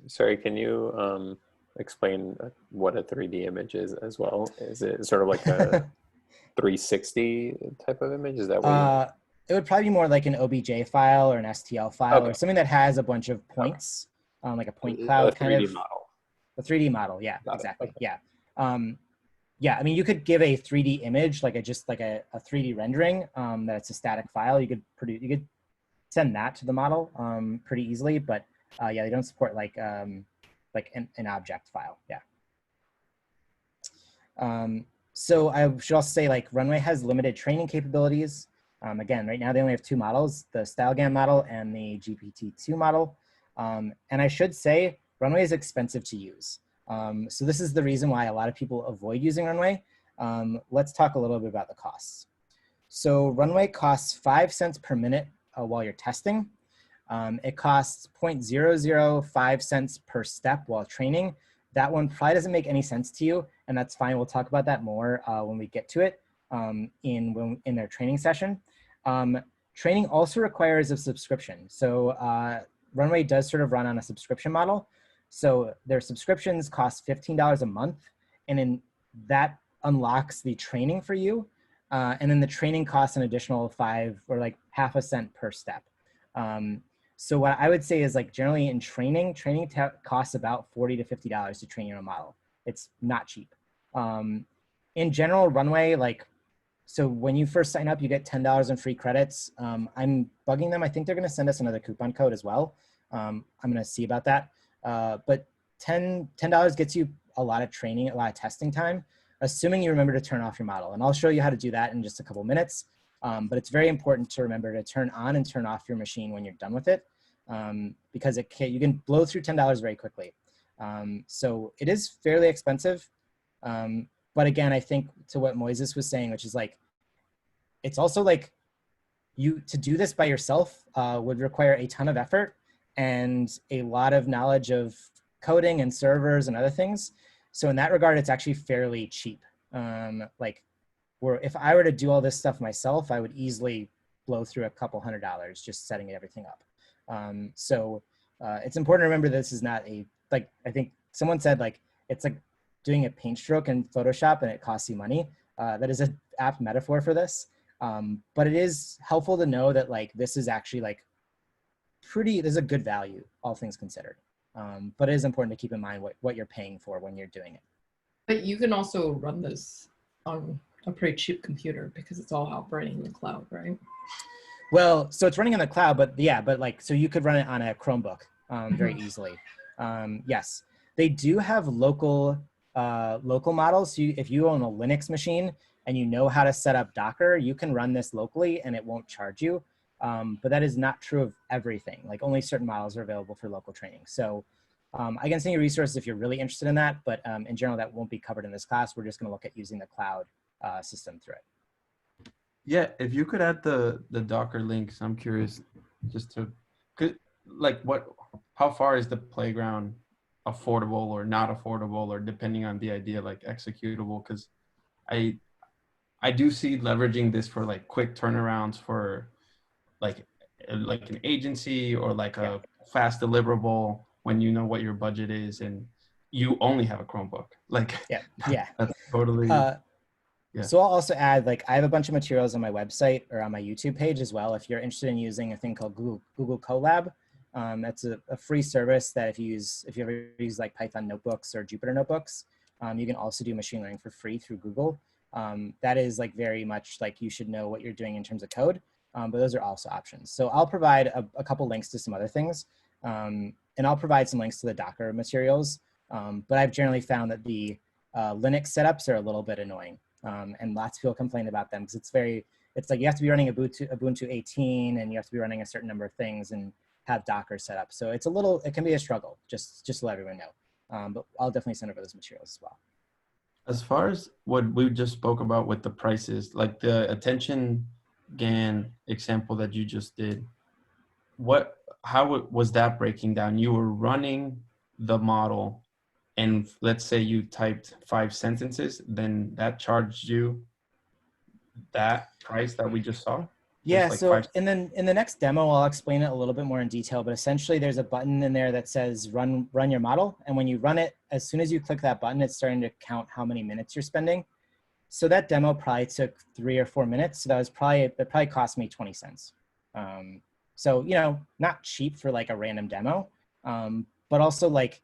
Sorry, can you explain what a 3D image is as well? Is it sort of like a 360 type of image? Is that what it would probably be more like an OBJ file or an STL file, Okay. or something that has a bunch of points, like a point cloud kind of. model. A 3D model, yeah, Got it. exactly, Okay. yeah. Yeah, I mean, you could give a 3D image, like just like a 3D rendering that's a static file. You could send that to the model pretty easily, but yeah, they don't support like an object file, yeah. So I should also say, like, Runway has limited training capabilities. Again, right now they only have two models, the StyleGAN model and the GPT-2 model. And I should say, Runway is expensive to use. So this is the reason why a lot of people avoid using Runway. Let's talk a little bit about the costs. So Runway costs 5 cents per minute while you're testing. It costs 0.005 cents per step while training. That one probably doesn't make any sense to you, and that's fine. We'll talk about that more when we get to it in their training session. Training also requires a subscription. So Runway does sort of run on a subscription model. So their subscriptions cost $15 a month, and then that unlocks the training for you. And then the training costs an additional 5 or like half a cent per step. So what I would say is, like, generally in training costs about $40 to $50 to train your own model. It's not cheap. In general, Runway, like, so when you first sign up, you get $10 in free credits. I'm bugging them. I think they're going to send us another coupon code as well. I'm going to see about that. But $10 gets you a lot of training, a lot of testing time, assuming you remember to turn off your model. And I'll show you how to do that in just a couple minutes. But it's very important to remember to turn on and turn off your machine when you're done with it, because you can blow through $10 very quickly. So it is fairly expensive. But again, I think to what Moises was saying, which is like, it's also like to do this by yourself would require a ton of effort and a lot of knowledge of coding and servers and other things. So in that regard, it's actually fairly cheap. Where if I were to do all this stuff myself, I would easily blow through a couple $100 just setting everything up. So it's important to remember this is not I think someone said, like, it's like doing a paint stroke in Photoshop and it costs you money. That is an apt metaphor for this. But it is helpful to know that, like, this is actually like there's a good value, all things considered. But it is important to keep in mind what you're paying for when you're doing it. But you can also run this on a pretty cheap computer because it's all operating in the cloud, right? Well, so it's running on the cloud, but yeah, but so you could run it on a Chromebook very easily. Yes, they do have local models. So if you own a Linux machine and you know how to set up Docker, you can run this locally and it won't charge you. But that is not true of everything. Like, only certain models are available for local training. So I can send you resources if you're really interested in that, but in general, that won't be covered in this class. We're just going to look at using the cloud system through it. Yeah, if you could add the Docker links, I'm curious just to, like, how far is the playground affordable or not affordable, or depending on the idea, like executable? Because I do see leveraging this for like quick turnarounds for like an agency or like a fast deliverable when you know what your budget is and you only have a Chromebook. Like, yeah, that's totally. Yeah. So I'll also add, like, I have a bunch of materials on my website or on my YouTube page as well. If you're interested in using a thing called Google Colab, that's a free service that if you ever use like Python notebooks or Jupyter notebooks, you can also do machine learning for free through Google. That is like very much like you should know what you're doing in terms of code, but those are also options. So I'll provide a couple links to some other things, and I'll provide some links to the Docker materials. But I've generally found that the Linux setups are a little bit annoying. And lots of people complain about them because it's like you have to be running Ubuntu 18 and you have to be running a certain number of things and have Docker set up. So it can be a struggle, just to let everyone know. But I'll definitely send over those materials as well. As far as what we just spoke about with the prices, like the AttnGAN example that you just did, how was that breaking down? You were running the model, and let's say you typed 5 sentences, then that charged you that price that we just saw? Yeah, Like so in the next demo, I'll explain it a little bit more in detail, but essentially there's a button in there that says run your model. And when you run it, as soon as you click that button, it's starting to count how many minutes you're spending. So that demo probably took 3 or 4 minutes. So that probably cost me 20 cents. So, you know, not cheap for like a random demo, but also like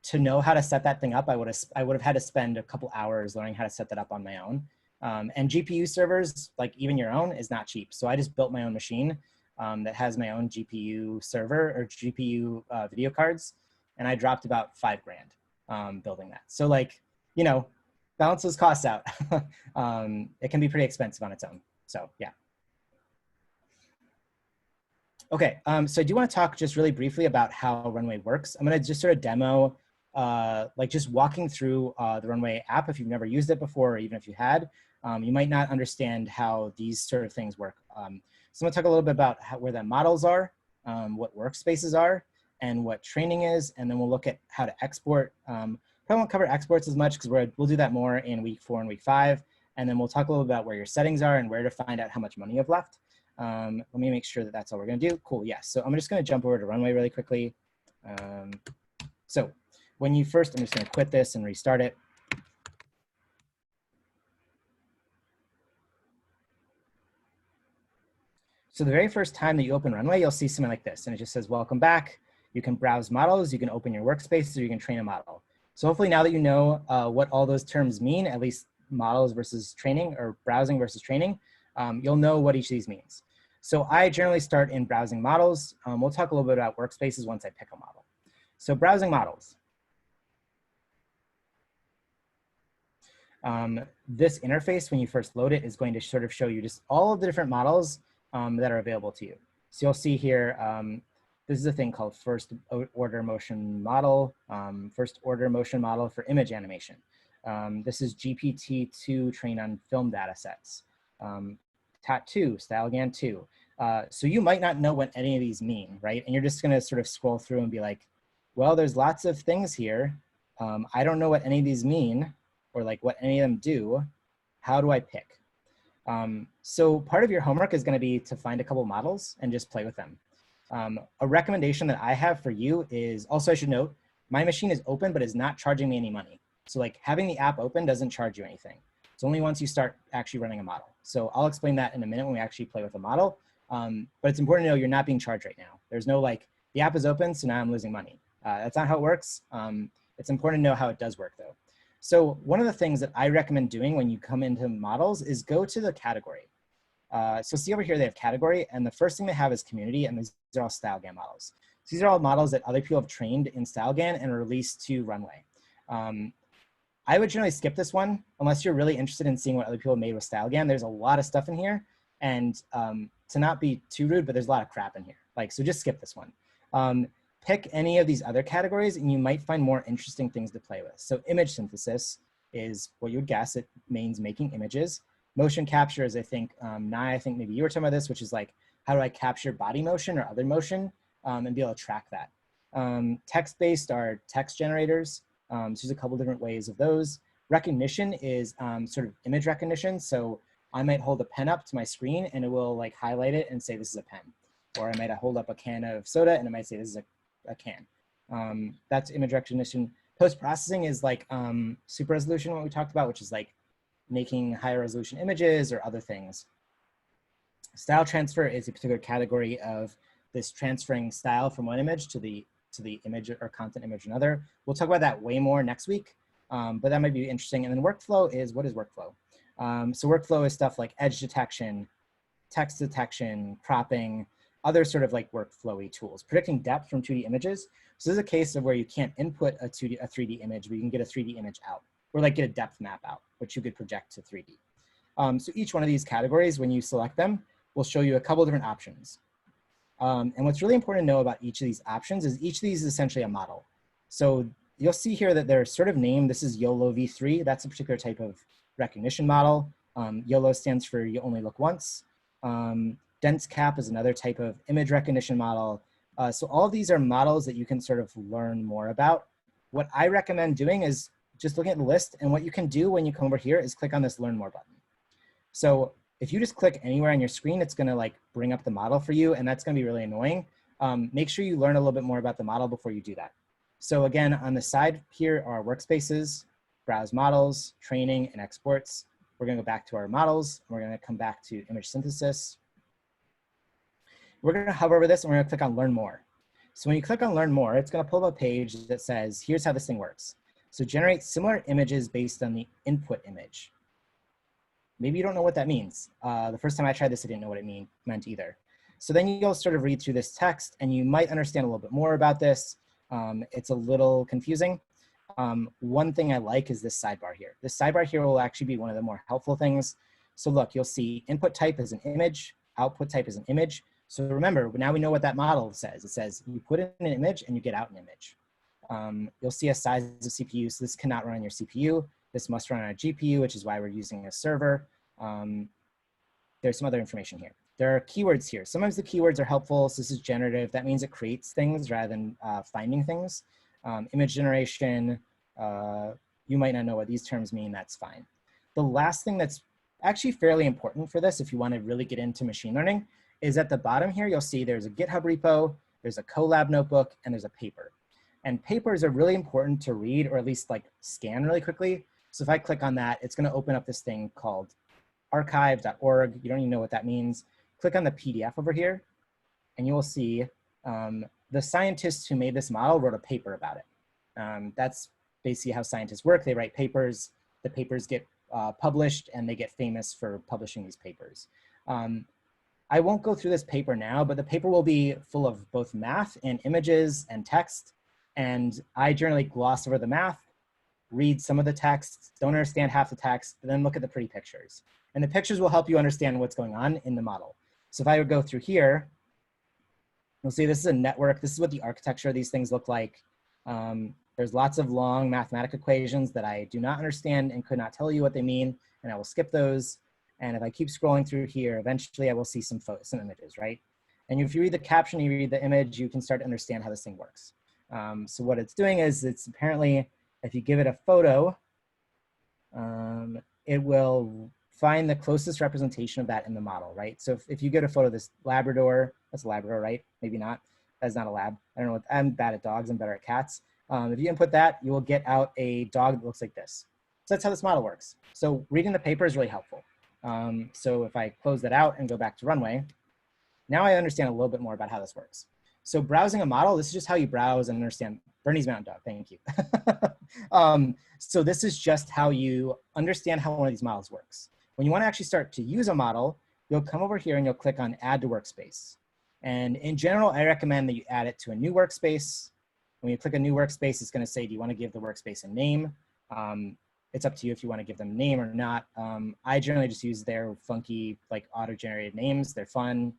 to know how to set that thing up, I would have had to spend a couple hours learning how to set that up on my own. And GPU servers, like even your own, is not cheap. So I just built my own machine that has my own GPU server or GPU video cards. And I dropped about $5,000 building that. So like, you know, balance those costs out. It can be pretty expensive on its own. So yeah. Okay, so I do want to talk just really briefly about how Runway works. I'm going to just sort of demo, like just walking through the Runway app. If you've never used it before, or even if you had, you might not understand how these sort of things work. So I'm going to talk a little bit about where the models are, what workspaces are, and what training is, and then we'll look at how to export. Probably won't cover exports as much because we'll do that more in week 4 and week 5, and then we'll talk a little about where your settings are and where to find out how much money you have left. Let me make sure that that's all we're going to do. Cool, yes. So I'm just going to jump over to Runway really quickly. So when you first, I'm just going to quit this and restart it. So the very first time that you open Runway, you'll see something like this, and it just says, welcome back. You can browse models, you can open your workspaces, or you can train a model. So hopefully now that you know what all those terms mean, at least models versus training or browsing versus training, you'll know what each of these means. So I generally start in browsing models. We'll talk a little bit about workspaces once I pick a model. So browsing models. This interface, when you first load it, is going to sort of show you just all of the different models that are available to you. So you'll see here, this is a thing called first order motion model for image animation. This is GPT-2 trained on film data sets. TAT2, AttnGAN 2. So you might not know what any of these mean, right? And you're just gonna sort of scroll through and be like, well, there's lots of things here. I don't know what any of these mean or like what any of them do. How do I pick? So part of your homework is gonna be to find a couple models and just play with them. A recommendation that I have for you is, also I should note, my machine is open, but is not charging me any money. So like having the app open doesn't charge you anything. It's only once you start actually running a model. So I'll explain that in a minute when we actually play with a model. But it's important to know you're not being charged right now. There's no like, the app is open, so now I'm losing money. That's not how it works. It's important to know how it does work though. So one of the things that I recommend doing when you come into models is go to the category. So see over here, they have category, and the first thing they have is community, and these are all StyleGAN models. So these are all models that other people have trained in StyleGAN and released to Runway. I would generally skip this one unless you're really interested in seeing what other people made with StyleGAN. There's a lot of stuff in here, and to not be too rude, but there's a lot of crap in here. Like, so just skip this one. Pick any of these other categories and you might find more interesting things to play with. So image synthesis is what you would guess. It means making images. Motion capture is, I think, Nye, I think maybe you were talking about this, which is like, how do I capture body motion or other motion and be able to track that? Text-based are text generators. So there's a couple different ways of those. Recognition is sort of image recognition. So I might hold a pen up to my screen and it will like highlight it and say this is a pen. Or I might hold up a can of soda and it might say this is a can. That's image recognition. Post-processing is like super resolution, what we talked about, which is like making higher resolution images or other things. Style transfer is a particular category of this transferring style from one image to the image or content image another. We'll talk about that way more next week, but that might be interesting. And then workflow is, what is workflow? So workflow is stuff like edge detection, text detection, cropping, other sort of like workflowy tools. Predicting depth from 2D images. So this is a case of where you can't input a 3D image, but you can get a 3D image out, or like get a depth map out, which you could project to 3D. So each one of these categories, when you select them, will show you a couple different options. And what's really important to know about each of these options is each of these is essentially a model. So you'll see here that they're sort of named. This is YOLO v3. That's a particular type of recognition model. YOLO stands for you only look once. Dense cap is another type of image recognition model. So all of these are models that you can sort of learn more about. What I recommend doing is just looking at the list, and what you can do when you come over here is click on this Learn More button. So If you just click anywhere on your screen, it's gonna like bring up the model for you, and that's gonna be really annoying. Make sure you learn a little bit more about the model before you do that. So again, on the side here are workspaces, browse models, training, and exports. We're gonna go back to our models. We're gonna come back to image synthesis. We're gonna hover over this and we're gonna click on learn more. So when you click on learn more, it's gonna pull up a page that says, here's how this thing works. So generate similar images based on the input image. Maybe you don't know what that means. The first time I tried this, I didn't know what it meant either. So then you'll sort of read through this text and you might understand a little bit more about this. It's a little confusing. One thing I like is this sidebar here. This sidebar here will actually be one of the more helpful things. So look, you'll see input type is an image, output type is an image. So remember, now we know what that model says. It says you put in an image and you get out an image. You'll see a size of CPU. So this cannot run on your CPU. This must run on a GPU, which is why we're using a server. There's some other information here. There are keywords here. Sometimes the keywords are helpful. So this is generative. That means it creates things rather than finding things. Image generation, you might not know what these terms mean. That's fine. The last thing that's actually fairly important for this, if you want to really get into machine learning, is at the bottom here, you'll see there's a GitHub repo, there's a Colab notebook, and there's a paper. And papers are really important to read, or at least like scan really quickly. So if I click on that, it's going to open up this thing called archive.org. You don't even know what that means. Click on the PDF over here, and you will see the scientists who made this model wrote a paper about it. That's basically how scientists work. They write papers. The papers get published, and they get famous for publishing these papers. I won't go through this paper now, but the paper will be full of both math and images and text. And I generally gloss over the math, read some of the text, don't understand half the text, and then look at the pretty pictures. And the pictures will help you understand what's going on in the model. So if I would go through here, you'll see this is a network. This is what the architecture of these things look like. There's lots of long mathematical equations that I do not understand and could not tell you what they mean, and I will skip those. And if I keep scrolling through here, eventually I will see some images, right? And if you read the caption, you read the image, you can start to understand how this thing works. So what it's doing is it's apparently, if you give it a photo, it will find the closest representation of that in the model, right? So if you get a photo of this Labrador, that's a Labrador, right? Maybe not, that's not a lab. I don't know, I'm bad at dogs, I'm better at cats. If you input that, you will get out a dog that looks like this. So that's how this model works. So reading the paper is really helpful. So if I close that out and go back to Runway, now I understand a little bit more about how this works. So browsing a model, this is just how you browse and understand. Bernie's Mountain Dog, thank you. So this is just how you understand how one of these models works. When you want to actually start to use a model, you'll come over here and you'll click on Add to Workspace. And in general, I recommend that you add it to a new workspace. When you click a new workspace, it's going to say, do you want to give the workspace a name? It's up to you if you want to give them a name or not. I generally just use their funky, like auto-generated names. They're fun.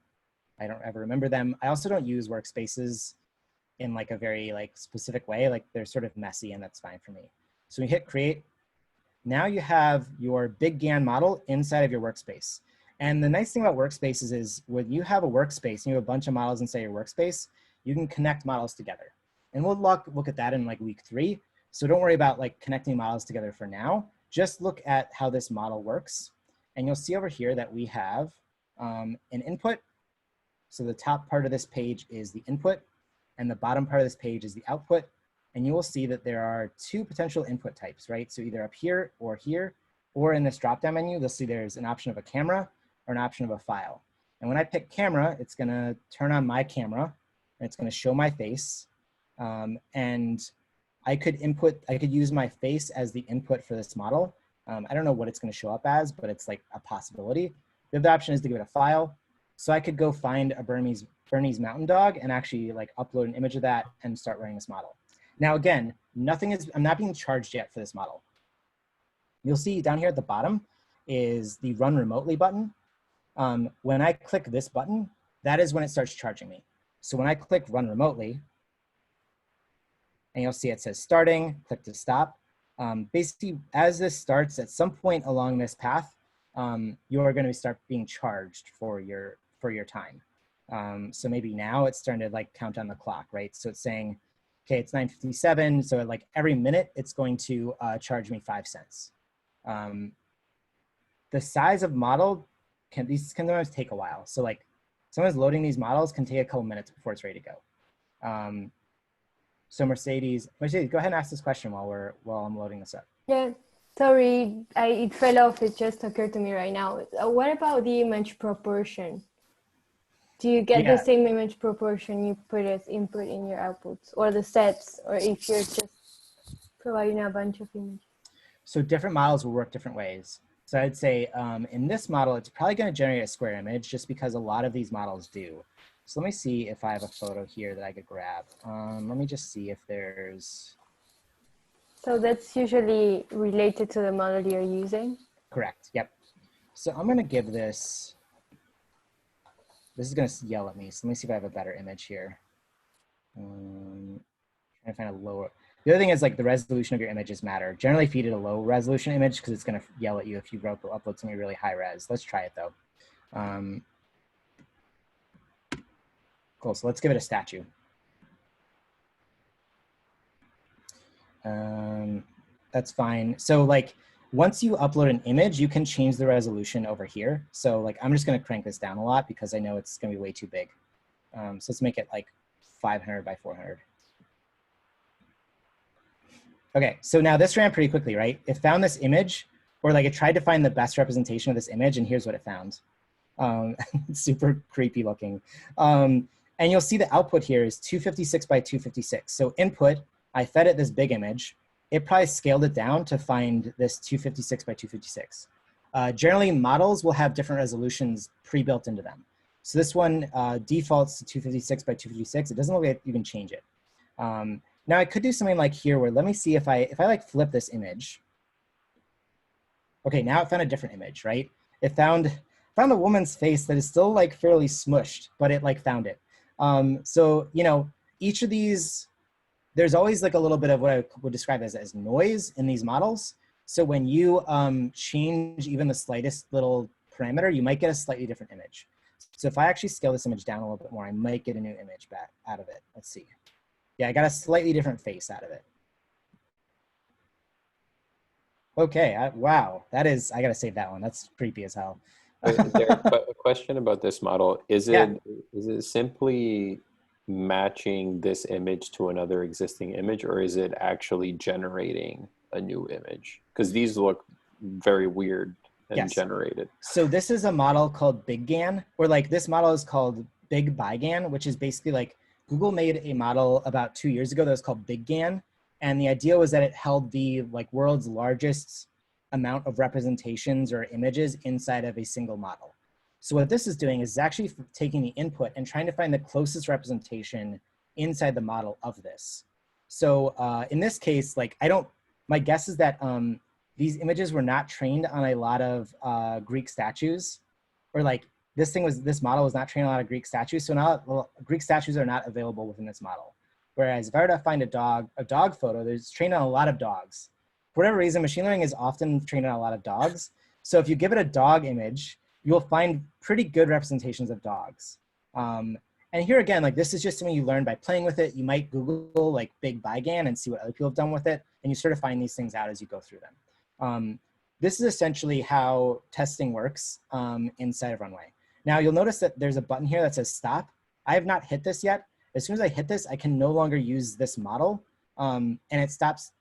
I don't ever remember them. I also don't use workspaces in like a very like specific way. Like they're sort of messy, and that's fine for me. So we hit create. Now you have your BigGAN model inside of your workspace. And the nice thing about workspaces is when you have a workspace and you have a bunch of models inside your workspace, you can connect models together. And we'll look at that in like week 3. So don't worry about like connecting models together for now. Just look at how this model works. And you'll see over here that we have an input. So the top part of this page is the input, and the bottom part of this page is the output. And you will see that there are 2 potential input types, right? So either up here, or in this drop-down menu, you'll see there's an option of a camera or an option of a file. And when I pick camera, it's gonna turn on my camera, and it's gonna show my face. And I could use my face as the input for this model. I don't know what it's gonna show up as, but it's like a possibility. The other option is to give it a file. So I could go find a Bernese Mountain Dog and actually like upload an image of that and start running this model. Now again, I'm not being charged yet for this model. You'll see down here at the bottom is the Run Remotely button. When I click this button, that is when it starts charging me. So when I click Run Remotely, and you'll see it says starting, click to stop. Basically, as this starts, at some point along this path, you are going to start being charged for your time. So maybe now it's starting to like count on the clock, right? So it's saying, okay, it's 9:57. So at like every minute, it's going to charge me 5 cents. The size of model these can sometimes take a while. So like someone's loading these models can take a couple minutes before it's ready to go. So Mercedes, go ahead and ask this question while I'm loading this up. Yeah, sorry, it fell off. It just occurred to me right now. What about the image proportion? Do you get the same image proportion you put as input in your outputs, or the sets, or if you're just providing a bunch of images? So different models will work different ways. So I'd say in this model, it's probably going to generate a square image just because a lot of these models do. So let me see if I have a photo here that I could grab. Let me just see if there's... So that's usually related to the model you're using? Correct, yep. So I'm going to give this... This is going to yell at me, so let me see if I have a better image here. Trying to find a lower... The other thing is like the resolution of your images matter. Generally feed it a low resolution image because it's going to yell at you if you upload something really high res. Let's try it though. Cool, so let's give it a statue. That's fine. So like once you upload an image, you can change the resolution over here. So like I'm just going to crank this down a lot because I know it's going to be way too big. So let's make it like 500 by 400. Okay, so now this ran pretty quickly, right? It found this image, or like it tried to find the best representation of this image, and here's what it found. It's super creepy looking. And you'll see the output here is 256 by 256. So input, I fed it this big image. It probably scaled it down to find this 256 by 256. Generally, models will have different resolutions pre-built into them. So this one defaults to 256 by 256. It doesn't look like you can change it. Now I could do something like here where let me see if I like flip this image. Okay, now it found a different image, right? It found a woman's face that is still like fairly smushed, but it like found it. So, you know, each of these, there's always like a little bit of what I would describe as noise in these models. So when you change even the slightest little parameter, you might get a slightly different image. So if I actually scale this image down a little bit more, I might get a new image back out of it. Let's see. Yeah, I got a slightly different face out of it. Okay, wow, that is, I gotta save that one. That's creepy as hell. A question about this model. Is it simply matching this image to another existing image, or is it actually generating a new image? Because these look very weird and generated. So this is a model called BigGAN, or like this model is called BigGAN, which is basically like Google made a model about 2 years ago that was called BigGAN. And the idea was that it held the like world's largest amount of representations or images inside of a single model. So what this is doing is actually taking the input and trying to find the closest representation inside the model of this. So in this case, like my guess is that these images were not trained on a lot of Greek statues, or like this model was not trained on a lot of Greek statues. So now Greek statues are not available within this model. Whereas if I were to find a dog photo, there's trained on a lot of dogs. For whatever reason, machine learning is often trained on a lot of dogs. So if you give it a dog image, you'll find pretty good representations of dogs. And here again, like this is just something you learn by playing with it. You might Google like BigGAN and see what other people have done with it. And you sort of find these things out as you go through them. This is essentially how testing works inside of Runway. Now you'll notice that there's a button here that says stop. I have not hit this yet. As soon as I hit this, I can no longer use this model, and it stops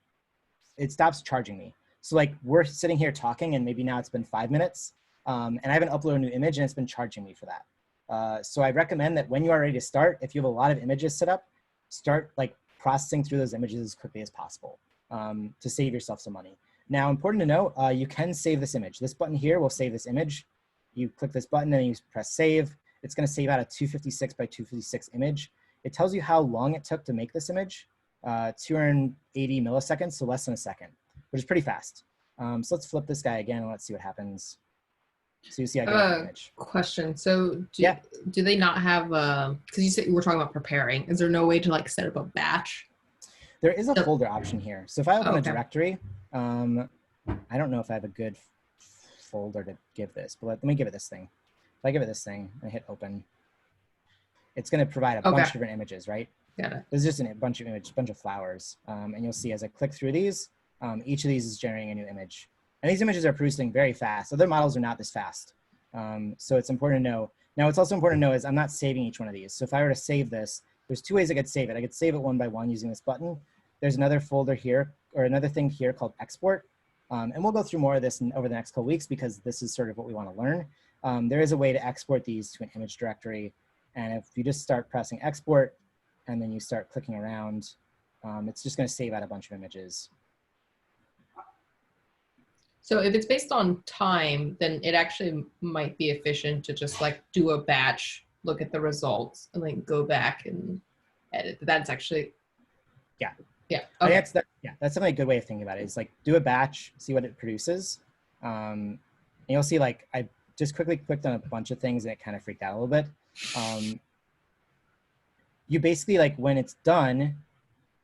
charging me. So like we're sitting here talking, and maybe now it's been 5 minutes, and I haven't uploaded a new image, and it's been charging me for that. So I recommend that when you are ready to start, if you have a lot of images set up, start like processing through those images as quickly as possible to save yourself some money. Now, important to know, you can save this image. This button here will save this image. You click this button and you press save. It's going to save out a 256 by 256 image. It tells you how long it took to make this image, 280 milliseconds, so less than a second, which is pretty fast. So let's flip this guy again and let's see what happens. So you see I got an image. Question. So do they not have, because you said you were talking about preparing, is there no way to like set up a batch? There is a folder option here. So if I open a directory, I don't know if I have a good folder to give this, but let me give it this thing. If I give it this thing and hit open, it's going to provide a bunch of different images, right? Got it. There's just a bunch of images, bunch of flowers. And you'll see as I click through these, each of these is generating a new image. And these images are producing very fast. Other models are not this fast. So it's important to know. Now, what's also important to know is I'm not saving each one of these. So if I were to save this, there's two ways I could save it. I could save it one by one using this button. There's another folder here, or another thing here called export. And we'll go through more of this over the next couple weeks because this is sort of what we want to learn. There is a way to export these to an image directory. And if you just start pressing export and then you start clicking around, it's just going to save out a bunch of images. So if it's based on time, then it actually might be efficient to just like do a batch, look at the results, and then go back and edit. That's actually, yeah. Yeah. Okay. That's definitely a good way of thinking about it. Is like do a batch, see what it produces. And you'll see like I just quickly clicked on a bunch of things and it kind of freaked out a little bit. You basically like when it's done,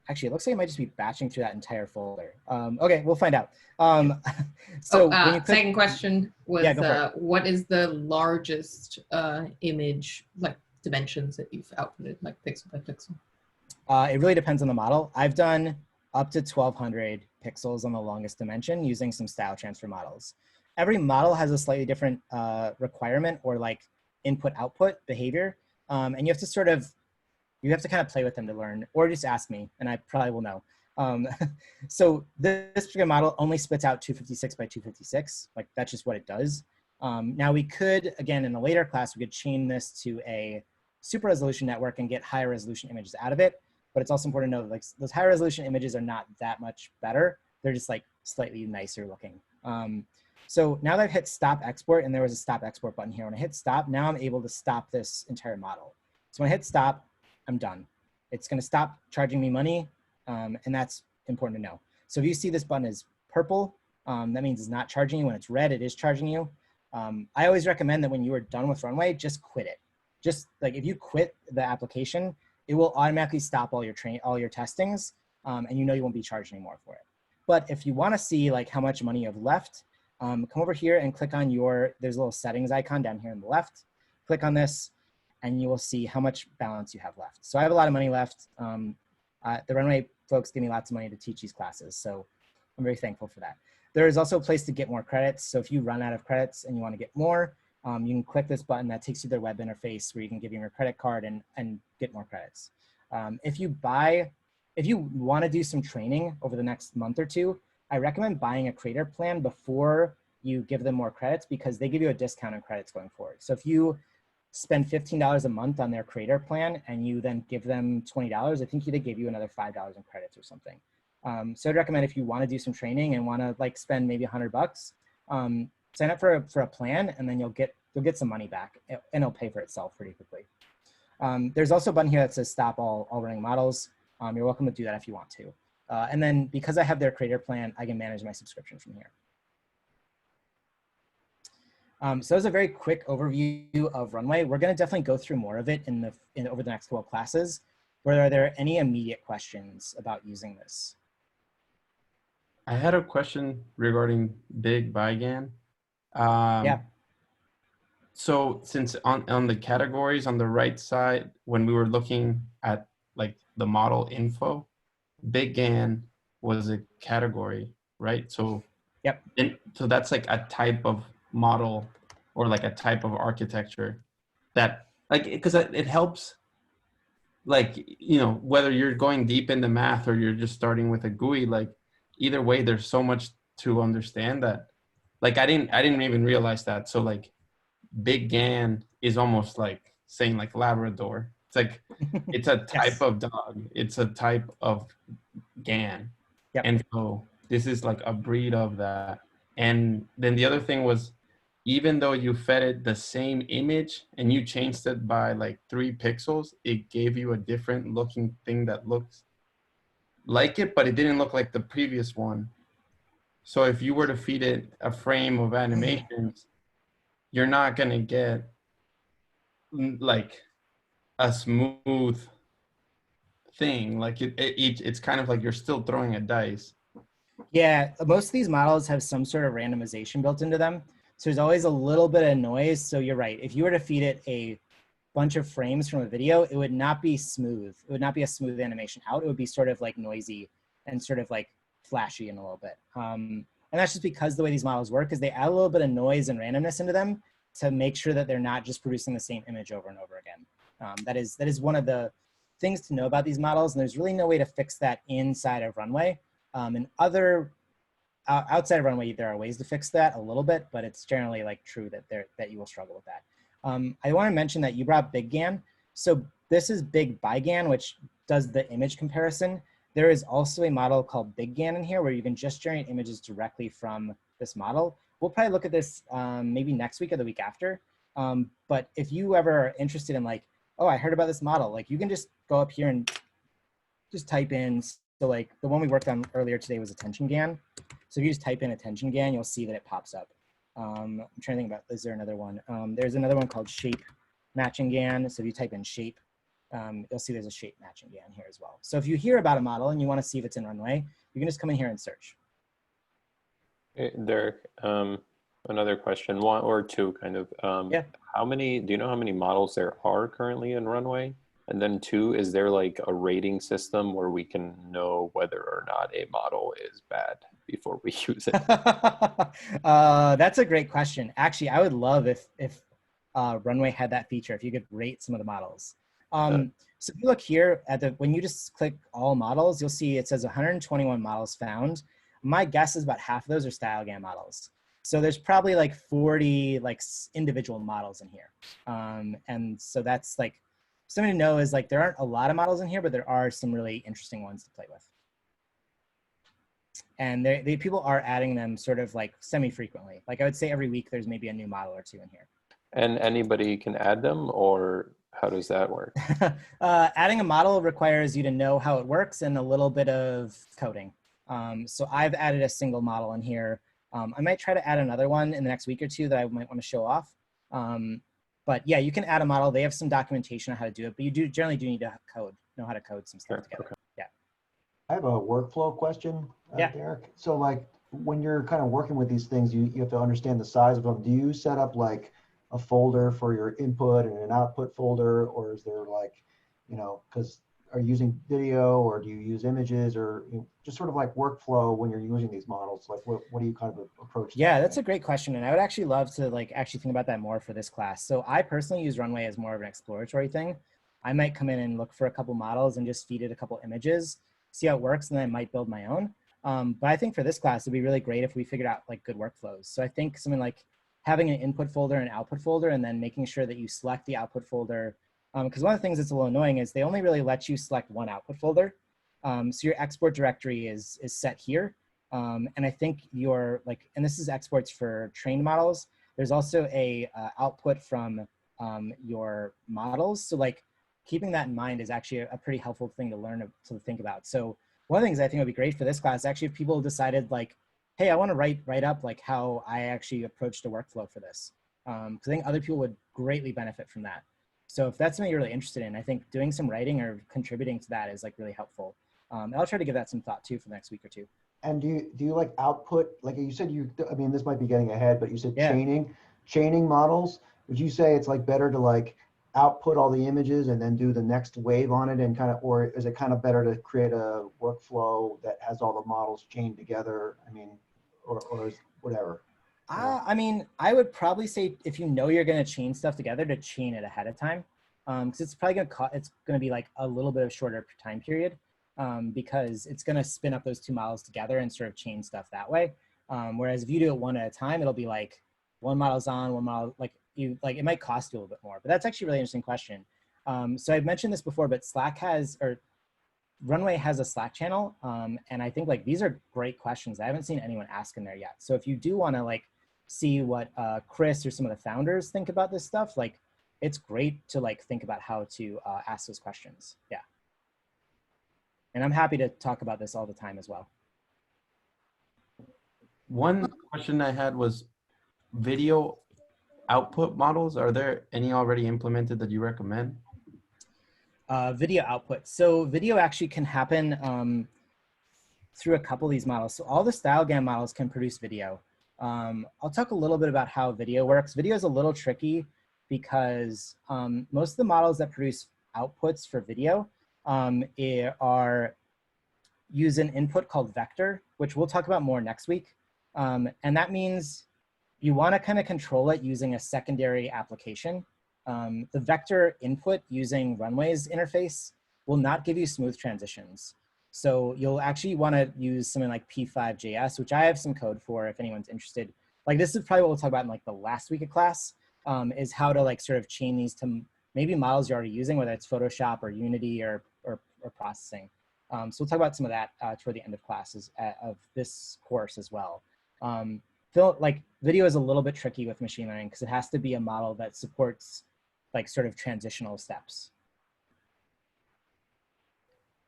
actually it looks like it might just be batching through that entire folder. Okay, we'll find out. So when you click, second question was, yeah, what is the largest image like dimensions that you've outputted, like pixel by pixel? It really depends on the model. I've done up to 1,200 pixels on the longest dimension using some style transfer models. Every model has a slightly different requirement or like input-output behavior. And you have to sort of, you have to kind of play with them to learn, or just ask me, and I probably will know. So this particular model only spits out 256 by 256. Like that's just what it does. Now we could, again, in a later class, we could chain this to a super resolution network and get higher resolution images out of it. But it's also important to know that like those high resolution images are not that much better. They're just like slightly nicer looking. So now that I've hit stop export, and there was a stop export button here, when I hit stop, now I'm able to stop this entire model. So when I hit stop, I'm done. It's gonna stop charging me money, and that's important to know. So if you see this button is purple, that means it's not charging you. When it's red, it is charging you. I always recommend that when you are done with Runway, just quit it. Just like if you quit the application, it will automatically stop all your testings, and you know you won't be charged anymore for it. But if you want to see like how much money you have left, come over here and click on there's a little settings icon down here on the left. Click on this, and you will see how much balance you have left. So I have a lot of money left. The Runway folks give me lots of money to teach these classes, so I'm very thankful for that. There is also a place to get more credits. So if you run out of credits and you want to get more, you can click this button that takes you to their web interface where you can give them your credit card and get more credits. If you want to do some training over the next month or two, I recommend buying a creator plan before you give them more credits because they give you a discount on credits going forward. So if you spend $15 a month on their creator plan and you then give them $20, I think they give you another $5 in credits or something. So I'd recommend if you want to do some training and want to like spend maybe $100, sign up for a plan, and then you'll get some money back, and it'll pay for itself pretty quickly. There's also a button here that says stop all running models. You're welcome to do that if you want to. And then because I have their creator plan, I can manage my subscription from here. So that was a very quick overview of Runway. We're going to definitely go through more of it over the next 12 classes. Are there any immediate questions about using this? I had a question regarding BigGAN. Yeah. So since on the categories on the right side, when we were looking at like the model info, BigGAN was a category, right? So yep. So that's like a type of model or like a type of architecture that like, because it helps, like, you know, whether you're going deep into math or you're just starting with a GUI, like either way, there's so much to understand that, like, I didn't even realize that. So like BigGAN is almost like saying like Labrador. It's like, it's a type yes. of dog. It's a type of GAN. Yep. And so this is like a breed of that. And then the other thing was, even though you fed it the same image and you changed it by like 3 pixels, it gave you a different looking thing that looks like it, but it didn't look like the previous one. So if you were to feed it a frame of animations, you're not going to get like a smooth thing. Like it's kind of like you're still throwing a dice. Yeah, most of these models have some sort of randomization built into them. So there's always a little bit of noise. So you're right. If you were to feed it a bunch of frames from a video, it would not be smooth. It would not be a smooth animation out. It would be sort of like noisy and sort of like flashy in a little bit. And that's just because the way these models work is they add a little bit of noise and randomness into them to make sure that they're not just producing the same image over and over again. That is one of the things to know about these models, and there's really no way to fix that inside of Runway. And outside of Runway, there are ways to fix that a little bit, but it's generally like true that you will struggle with that. I want to mention that you brought BigGAN. So this is BigGAN, which does the image comparison. There is also a model called BigGAN in here where you can just generate images directly from this model. We'll probably look at this maybe next week or the week after. But if you ever are interested in like, oh, I heard about this model, like you can just go up here and just type in. So like the one we worked on earlier today was AttnGAN. So if you just type in AttnGAN, you'll see that it pops up. I'm trying to think about, is there another one? There's another one called Shape Matching GAN. So if you type in shape, you'll see there's a shape matching GAN here as well. So if you hear about a model and you want to see if it's in Runway, you can just come in here and search. Hey, Derek, another question, one or two kind of. Yeah. Do you know how many models there are currently in Runway? And then two, is there like a rating system where we can know whether or not a model is bad before we use it? That's a great question. Actually, I would love if Runway had that feature, if you could rate some of the models. So if you look here at when you just click all models, you'll see it says 121 models found. My guess is about half of those are StyleGAN models. So there's probably like 40 like individual models in here. And so that's like, something to know is like, there aren't a lot of models in here, but there are some really interesting ones to play with. And people are adding them sort of like semi-frequently. Like I would say every week there's maybe a new model or two in here. And anybody can add them, or how does that work? Adding a model requires you to know how it works and a little bit of coding. So I've added a single model in here. I might try to add another one in the next week or two that I might want to show off. But yeah, you can add a model. They have some documentation on how to do it, but you generally do need to know how to code some stuff together. Okay. Yeah. I have a workflow question, Yeah. Derek. So like when you're kind of working with these things, you have to understand the size of them. Do you set up like a folder for your input and an output folder, or is there like, because are you using video or do you use images, or just sort of like workflow when you're using these models? Like what do you kind of approach? Yeah, that's a great question. And I would actually love to like actually think about that more for this class. So I personally use Runway as more of an exploratory thing. I might come in and look for a couple models and just feed it a couple images, see how it works, and then I might build my own. But I think for this class, it'd be really great if we figured out like good workflows. So I think something like having an input folder and output folder, and then making sure that you select the output folder. Because one of the things that's a little annoying is they only really let you select one output folder. So your export directory is set here. And I think your and this is exports for trained models. There's also a output from your models. So like keeping that in mind is actually a pretty helpful thing to learn to think about. So one of the things I think would be great for this class, actually, if people decided like, hey, I want to write up like how I actually approached a workflow for this. Because I think other people would greatly benefit from that. So if that's something you're really interested in, I think doing some writing or contributing to that is like really helpful. I'll try to give that some thought too for the next week or two. And do you like output, like you said, I mean, this might be getting ahead, but you said chaining models. Would you say it's like better to like output all the images and then do the next wave on it and kind of, or is it kind of better to create a workflow that has all the models chained together? I mean, or is whatever. I mean, I would probably say if you know you're going to chain stuff together, to chain it ahead of time, because it's probably going to be like a little bit of shorter time period, because it's going to spin up those two models together and sort of chain stuff that way. Whereas if you do it one at a time, it'll be like one model's on, one model it might cost you a little bit more. But that's actually a really interesting question. So I've mentioned this before, but Runway has a Slack channel, and I think like these are great questions. I haven't seen anyone ask in there yet. So if you do want to like see what Chris or some of the founders think about this stuff, like it's great to like think about how to ask those questions. Yeah. And I'm happy to talk about this all the time as well. One question I had was video output models. Are there any already implemented that you recommend? Video output. So video actually can happen through a couple of these models. So all the StyleGAN models can produce video. I'll talk a little bit about how video works. Video is a little tricky because most of the models that produce outputs for video use an input called vector, which we'll talk about more next week. And that means you want to kind of control it using a secondary application. The vector input using Runway's interface will not give you smooth transitions. So you'll actually want to use something like P5.js, which I have some code for if anyone's interested. Like this is probably what we'll talk about in like the last week of class, is how to like sort of chain these to maybe models you're already using, whether it's Photoshop or Unity or processing. So we'll talk about some of that toward the end of classes of this course as well. Like video is a little bit tricky with machine learning because it has to be a model that supports like sort of transitional steps.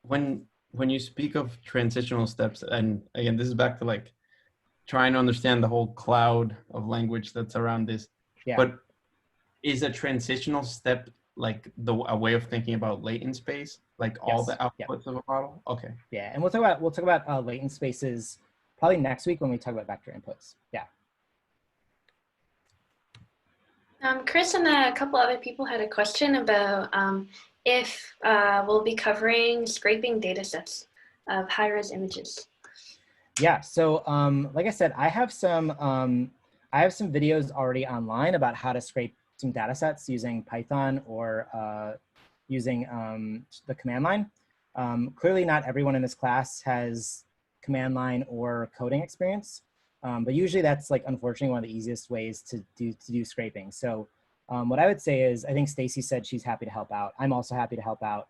When you speak of transitional steps, and again, this is back to like trying to understand the whole cloud of language that's around this. Yeah. But is a transitional step like a way of thinking about latent space, like all the outputs of a model? Okay. Yeah, and we'll talk about latent spaces probably next week when we talk about vector inputs. Yeah. Chris and a couple other people had a question about if we'll be covering scraping data sets of high-res images. Yeah, so like I said, I have some videos already online about how to scrape some data sets using Python or using the command line. Clearly not everyone in this class has command line or coding experience, but usually that's like unfortunately one of the easiest ways to do scraping. So what I would say is, I think Stacy said she's happy to help out. I'm also happy to help out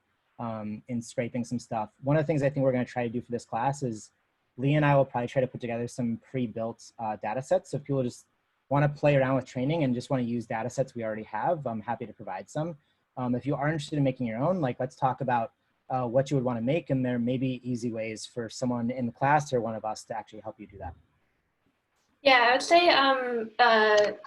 in scraping some stuff. One of the things I think we're going to try to do for this class is Lee and I will probably try to put together some pre-built data sets. So if people just want to play around with training and just want to use data sets we already have, I'm happy to provide some. If you are interested in making your own, like let's talk about what you would want to make, and there may be easy ways for someone in the class or one of us to actually help you do that. Yeah, I would say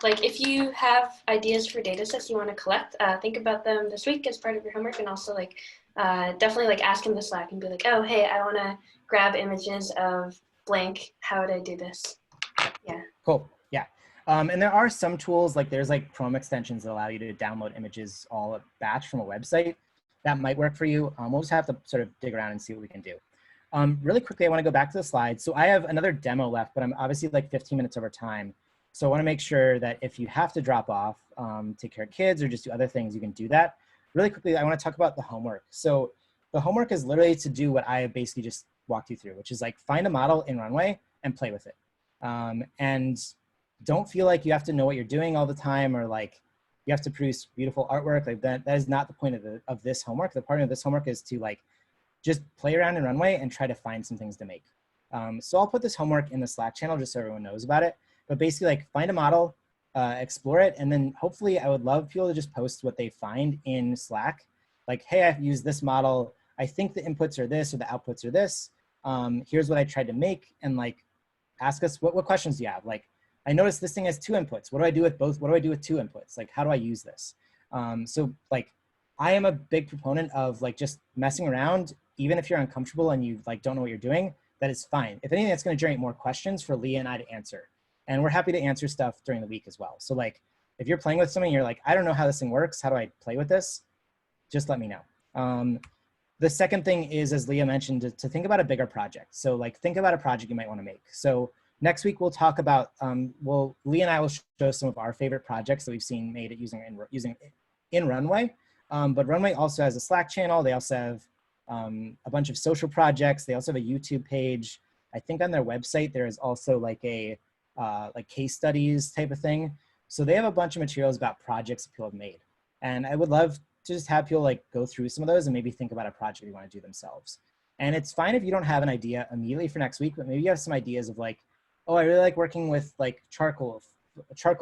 like if you have ideas for data sets you want to collect, think about them this week as part of your homework, and also like definitely like ask in the Slack and be like, oh, hey, I want to grab images of blank. How would I do this? Yeah. Cool. Yeah. And there are some tools, like there's like Chrome extensions that allow you to download images all at batch from a website. That might work for you. We'll just have to sort of dig around and see what we can do. Really quickly, I want to go back to the slides. So I have another demo left, but I'm obviously like 15 minutes over time. So I want to make sure that if you have to drop off, take care of kids or just do other things, you can do that. Really quickly, I want to talk about the homework. So the homework is literally to do what I basically just walked you through, which is like find a model in Runway and play with it. And don't feel like you have to know what you're doing all the time, or like you have to produce beautiful artwork. Like that is not the point of this homework. The point of this homework is to like just play around in Runway and try to find some things to make. So I'll put this homework in the Slack channel just so everyone knows about it. But basically, like find a model, explore it, and then hopefully I would love people to just post what they find in Slack. Like, hey, I've used this model. I think the inputs are this or the outputs are this. Here's what I tried to make, and like ask us what questions do you have? Like, I noticed this thing has 2 inputs. What do I do with both? What do I do with 2 inputs? Like, how do I use this? So like, I am a big proponent of like just messing around, even if you're uncomfortable and you like don't know what you're doing. That is fine. If anything, that's going to generate more questions for Leah and I to answer. And we're happy to answer stuff during the week as well. So like, if you're playing with something, you're like, I don't know how this thing works. How do I play with this? Just let me know. The second thing is, as Leah mentioned, to think about a bigger project. So like, think about a project you might want to make. So next week we'll talk about, Leah and I will show some of our favorite projects that we've seen made it using in Runway. But Runway also has a Slack channel. They also have a bunch of social projects. They also have a YouTube page. I think on their website there is also like a like case studies type of thing. So they have a bunch of materials about projects that people have made. And I would love to just have people like go through some of those and maybe think about a project you want to do themselves. And it's fine if you don't have an idea immediately for next week, but maybe you have some ideas of like, oh, I really like working with like charcoal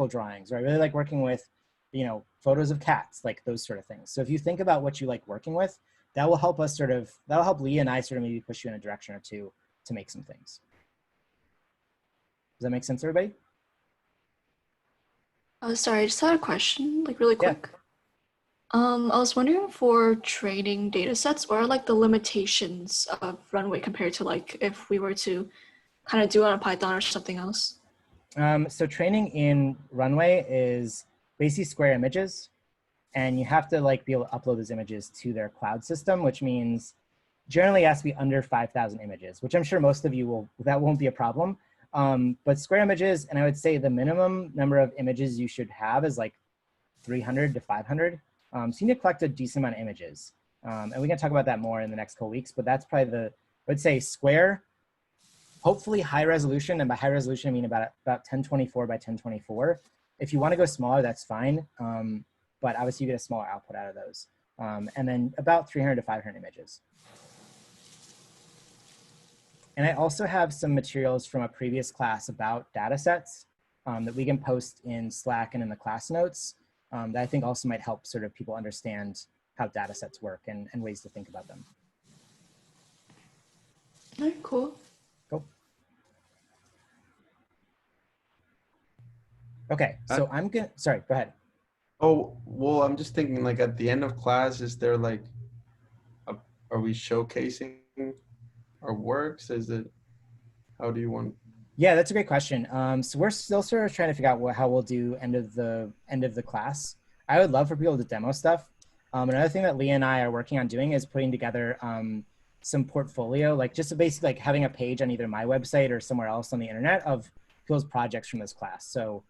drawings, or I really like working with, you know, photos of cats, like those sort of things. So if you think about what you like working with, that will help us that'll help Leah and I sort of maybe push you in a direction or two to make some things. Does that make sense, everybody? Oh, sorry, I just had a question, like really quick. Yeah. I was wondering for training data sets, what are like the limitations of Runway compared to like if we were to kind of do it on Python or something else? So training in Runway is basically square images, and you have to like be able to upload those images to their cloud system, which means generally it has to be under 5,000 images, which I'm sure most of you that won't be a problem. But square images, and I would say the minimum number of images you should have is like 300 to 500. So you need to collect a decent amount of images. And we can talk about that more in the next couple weeks, but that's probably I would say square, hopefully high resolution. And by high resolution, I mean about 1024 by 1024. If you want to go smaller, that's fine. But obviously you get a smaller output out of those. And then about 300 to 500 images. And I also have some materials from a previous class about data sets that we can post in Slack and in the class notes that I think also might help sort of people understand how data sets work and ways to think about them. All right, cool. Cool. Okay, so I'm gonna, sorry, go ahead. Oh, well, I'm just thinking like at the end of class, is there like, are we showcasing our works? Is it, how do you want? Yeah, that's a great question. So we're still sort of trying to figure out how we'll do end of the class. I would love for people to demo stuff. Another thing that Leah and I are working on doing is putting together some portfolio, like just basically like having a page on either my website or somewhere else on the internet of people's projects from this class. So,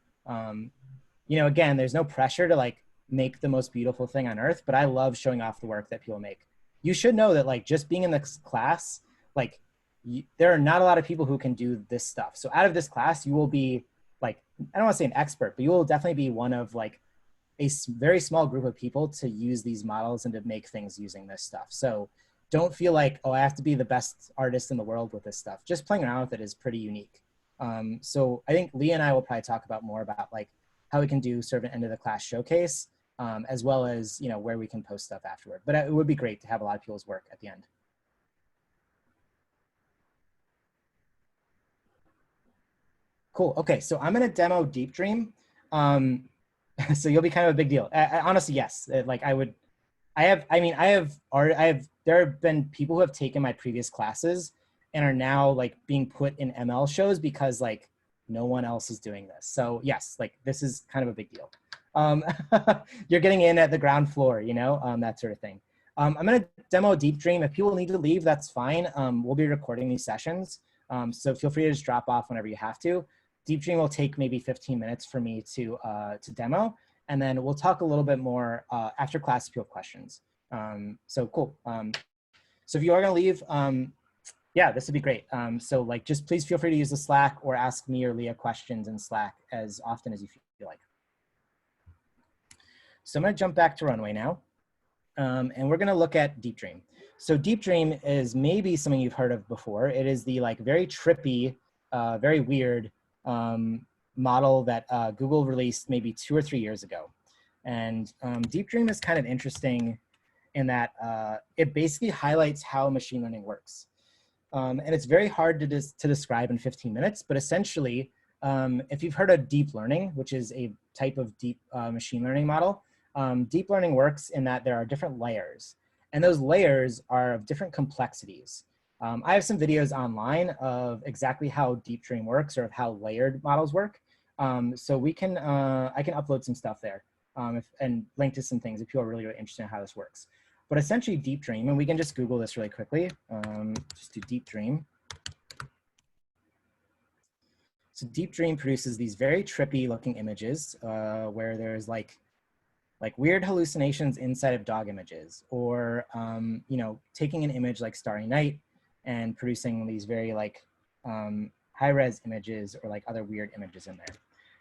you know, again, there's no pressure to like make the most beautiful thing on earth, but I love showing off the work that people make. You should know that like just being in this class, like there are not a lot of people who can do this stuff. So out of this class, you will be like, I don't want to say an expert, but you will definitely be one of like a very small group of people to use these models and to make things using this stuff. So don't feel like, oh, I have to be the best artist in the world with this stuff. Just playing around with it is pretty unique. So I think Leah and I will probably talk about more about like how we can do sort of an end of the class showcase, as well as, you know, where we can post stuff afterward. But it would be great to have a lot of people's work at the end. Cool. Okay, so I'm gonna demo Deep Dream. So you'll be kind of a big deal. Honestly, yes. Like there have been people who have taken my previous classes and are now like being put in ML shows because like no one else is doing this. So yes, like this is kind of a big deal. You're getting in at the ground floor, you know, that sort of thing. I'm gonna demo Deep Dream. If people need to leave, that's fine. We'll be recording these sessions. So feel free to just drop off whenever you have to. Deep Dream will take maybe 15 minutes for me to demo, and then we'll talk a little bit more after class if you have questions. So cool. So if you are gonna leave, yeah, this would be great. So like, just please feel free to use the Slack or ask me or Leah questions in Slack as often as you feel like. So I'm gonna jump back to Runway now, and we're gonna look at Deep Dream. So Deep Dream is maybe something you've heard of before. It is the like very trippy, very weird model that Google released maybe 2 or 3 years ago. And Deep Dream is kind of interesting in that it basically highlights how machine learning works. And it's very hard to describe in 15 minutes, but essentially, if you've heard of deep learning, which is a type of deep machine learning model, deep learning works in that there are different layers. And those layers are of different complexities. I have some videos online of exactly how Deep Dream works or of how layered models work. So we can, I can upload some stuff there and link to some things if people are really, really interested in how this works. But essentially Deep Dream, and we can just Google this really quickly, just do Deep Dream. So Deep Dream produces these very trippy looking images where there's like weird hallucinations inside of dog images, or you know, taking an image like Starry Night and producing these very like high-res images or like other weird images in there.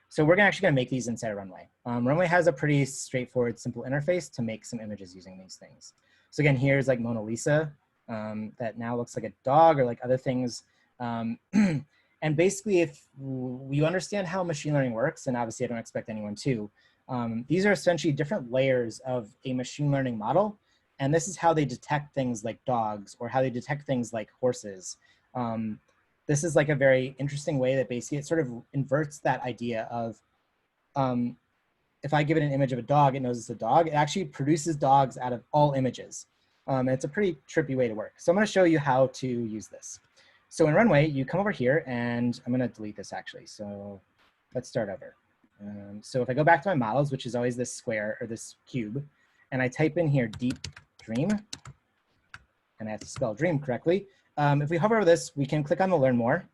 So we're actually gonna make these inside of Runway. Runway has a pretty straightforward, simple interface to make some images using these things. So again, here's like Mona Lisa that now looks like a dog, or like other things. And basically, if you understand how machine learning works, and obviously I don't expect anyone to, these are essentially different layers of a machine learning model. And this is how they detect things like dogs, or how they detect things like horses. This is like a very interesting way that basically it sort of inverts that idea of, if I give it an image of a dog, it knows it's a dog. It actually produces dogs out of all images. And it's a pretty trippy way to work. So I'm gonna show you how to use this. So in Runway, you come over here, and I'm gonna delete this actually. So let's start over. So if I go back to my models, which is always this square or this cube, and I type in here Deep Dream, and I have to spell dream correctly. If we hover over this, we can click on the Learn More.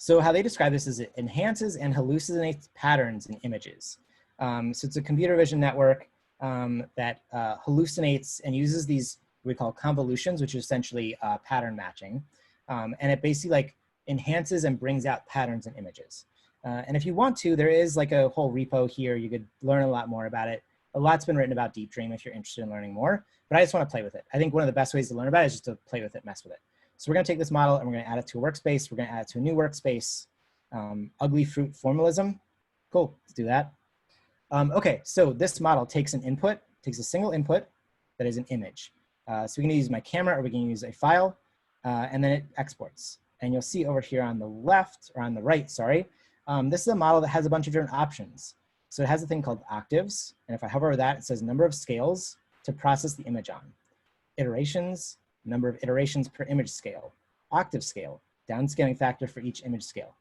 So how they describe this is it enhances and hallucinates patterns in images. So it's a computer vision network that hallucinates and uses these we call convolutions, which is essentially pattern matching. And it basically like enhances and brings out patterns in images. And if you want to, there is like a whole repo here. You could learn a lot more about it. A lot's been written about Deep Dream if you're interested in learning more, but I just want to play with it. I think one of the best ways to learn about it is just to play with it, mess with it. So we're going to take this model and we're going to add it to a workspace. We're going to add it to a new workspace, ugly fruit formalism. Cool, let's do that. Okay, so this model takes an input, takes a single input that is an image. So we can use my camera or we can use a file and then it exports. And you'll see over here on the left, or on the right, sorry, this is a model that has a bunch of different options. So it has a thing called octaves. And if I hover over that, it says number of scales to process the image on. Iterations, number of iterations per image scale. Octave scale, downscaling factor for each image scale.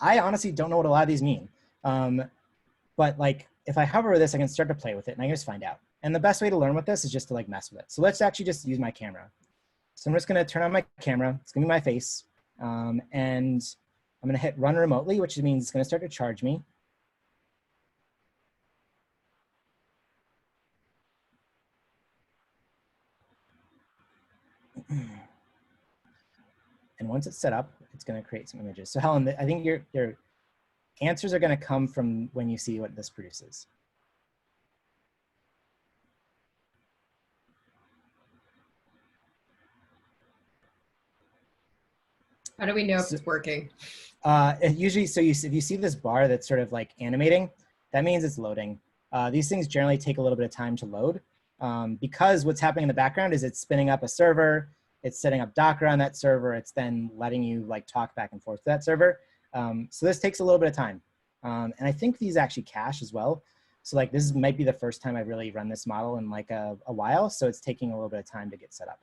I honestly don't know what a lot of these mean. But like, if I hover over this, I can start to play with it and I can just find out. And the best way to learn with this is just to like mess with it. So let's actually just use my camera. So I'm just gonna turn on my camera. It's gonna be my face. And I'm gonna hit run remotely, which means it's gonna start to charge me. And once it's set up, it's gonna create some images. So Helen, I think your answers are gonna come from when you see what this produces. How do we know if it's working? Usually, so if you see this bar that's sort of like animating, that means it's loading. These things generally take a little bit of time to load because what's happening in the background is it's spinning up a server, it's setting up Docker on that server, it's then letting you like talk back and forth to that server. So this takes a little bit of time. And I think these actually cache as well. So like this might be the first time I've really run this model in like a while. So it's taking a little bit of time to get set up.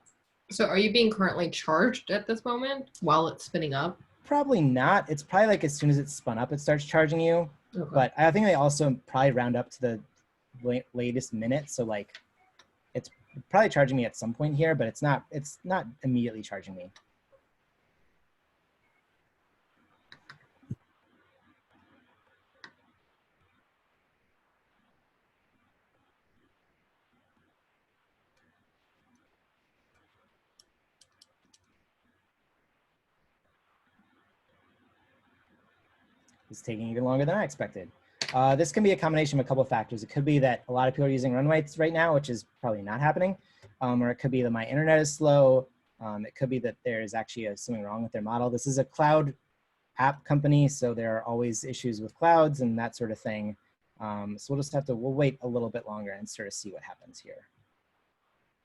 So are you being currently charged at this moment while it's spinning up? Probably not. It's probably like as soon as it's spun up, it starts charging you. Okay. But I think they also probably round up to the latest minute. So like it's probably charging me at some point here, but it's not immediately charging me. It's taking even longer than I expected. This can be a combination of a couple of factors. It could be that a lot of people are using Runway right now, which is probably not happening. Or it could be that my internet is slow. It could be that there's actually something wrong with their model. This is a cloud app company, so there are always issues with clouds and that sort of thing. So we'll just we'll wait a little bit longer and sort of see what happens here.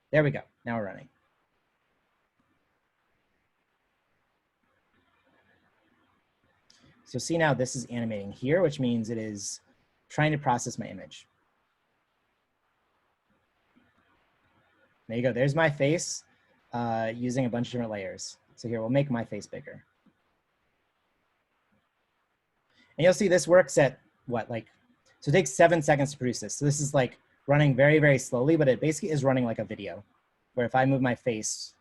There we go, now we're running. So see now this is animating here, which means it is trying to process my image. There you go, there's my face using a bunch of different layers. So here, we'll make my face bigger. And you'll see this works at what, like, so it takes 7 seconds to produce this. So this is like running very, very slowly, but it basically is running like a video, where if I move my face,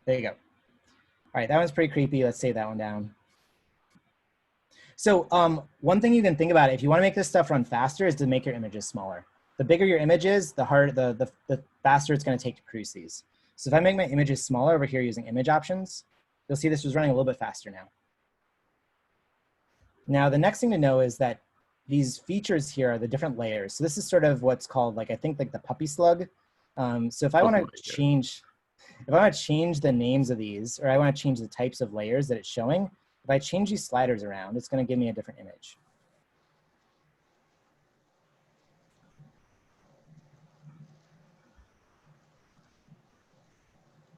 there you go. All right, that one's pretty creepy. Let's save that one down. So one thing you can think about if you want to make this stuff run faster is to make your images smaller. The bigger your image is, the faster it's going to take to produce these. So if I make my images smaller over here using image options, you'll see this was running a little bit faster now. Now the next thing to know is that these features here are the different layers. So this is sort of what's called like, I think like the puppy slug. So if I want to change, the names of these, or I want to change the types of layers that it's showing, if I change these sliders around, it's going to give me a different image.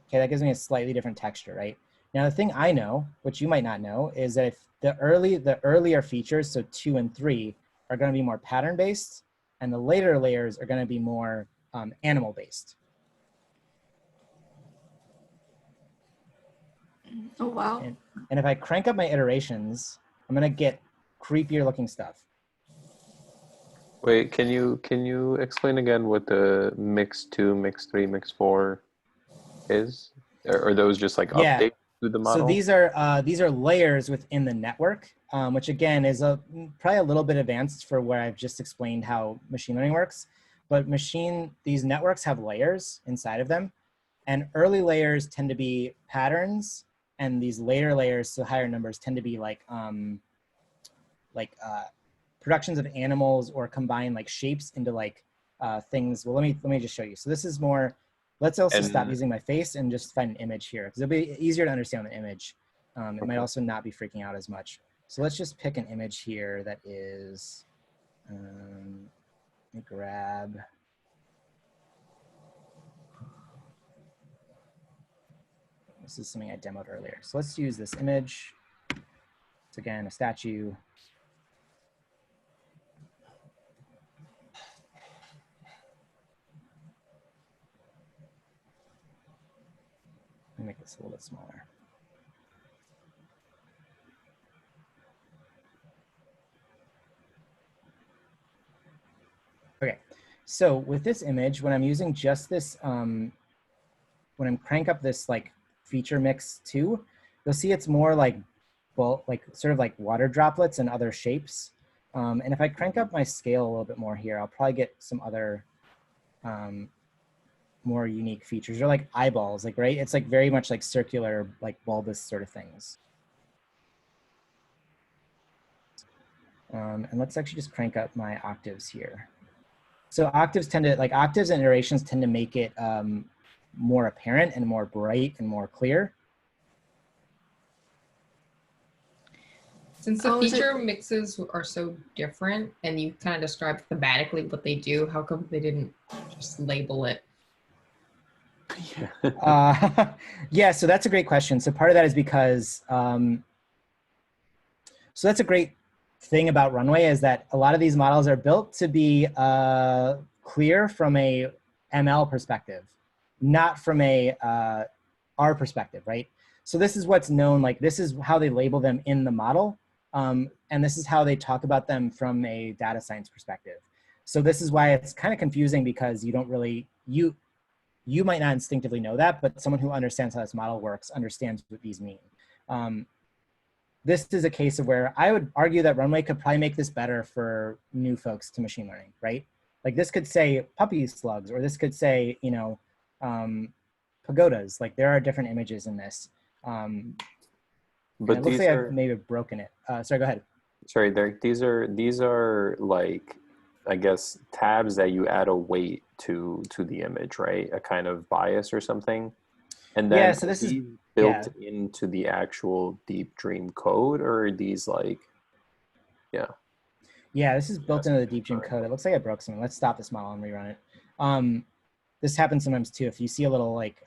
Okay, that gives me a slightly different texture, right? Now the thing I know, which you might not know, is that if the earlier features, so 2 and 3, are going to be more pattern-based, and the later layers are going to be more animal-based. Oh, wow. And if I crank up my iterations, I'm going to get creepier looking stuff. Wait, can you explain again what the mix 2, mix 3, mix 4 is? Are those just like Yeah. updates to the So model? these are layers within the network, which again is probably a little bit advanced for where I've just explained how machine learning works. But these networks have layers inside of them, and early layers tend to be patterns, and these later layers, so higher numbers, tend to be like productions of animals or combine like shapes into like things. Well, let me just show you. So this is more. Let's also stop using my face and just find an image here because it'll be easier to understand the image. It might also not be freaking out as much. So let's just pick an image here that is, let me grab. This is something I demoed earlier. So let's use this image. It's again a statue. Let me make this a little bit smaller. Okay, so with this image, when I'm using just this, when I'm crank up this like feature mix 2, you'll see it's more like sort of like water droplets and other shapes. And if I crank up my scale a little bit more here, I'll probably get some other more unique features, or like eyeballs, like, right? It's like very much like circular, like bulbous sort of things. And let's actually just crank up my octaves here. So octaves and iterations tend to make it more apparent and more bright and more clear. Since the feature mixes are so different and you kind of described thematically what they do, how come they didn't just label it? Yeah, so that's a great question. So part of that is because, so that's a great thing about Runway is that a lot of these models are built to be clear from a ML perspective, not from a R perspective, right? So this is what's known, like this is how they label them in the model. And this is how they talk about them from a data science perspective. So this is why it's kind of confusing because you don't really, you might not instinctively know that, but someone who understands how this model works understands what these mean. This is a case of where I would argue that Runway could probably make this better for new folks to machine learning, right? Like this could say puppy slugs, or this could say, you know, pagodas. Like there are different images in this. But it looks like I've maybe broken it. Sorry, go ahead. Sorry, these are like, I guess, tabs that you add a weight to the image, right? A kind of bias or something. And then yeah, so this is built into the actual Deep Dream code, or are these like, yeah, this is built into the Deep Dream code. It looks like I broke something. Let's stop this model and rerun it. This happens sometimes too. If you see a little like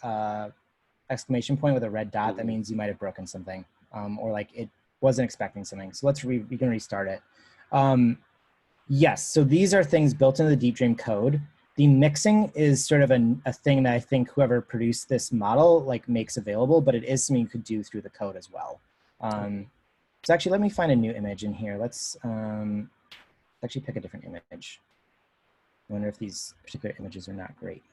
exclamation point with a red dot, that means you might have broken something, or like it wasn't expecting something. So we can restart it. Yes, so these are things built into the Deep Dream code. The mixing is sort of a thing that I think whoever produced this model like makes available, but it is something you could do through the code as well. So actually, let me find a new image in here. Let's actually pick a different image. I wonder if these particular images are not great.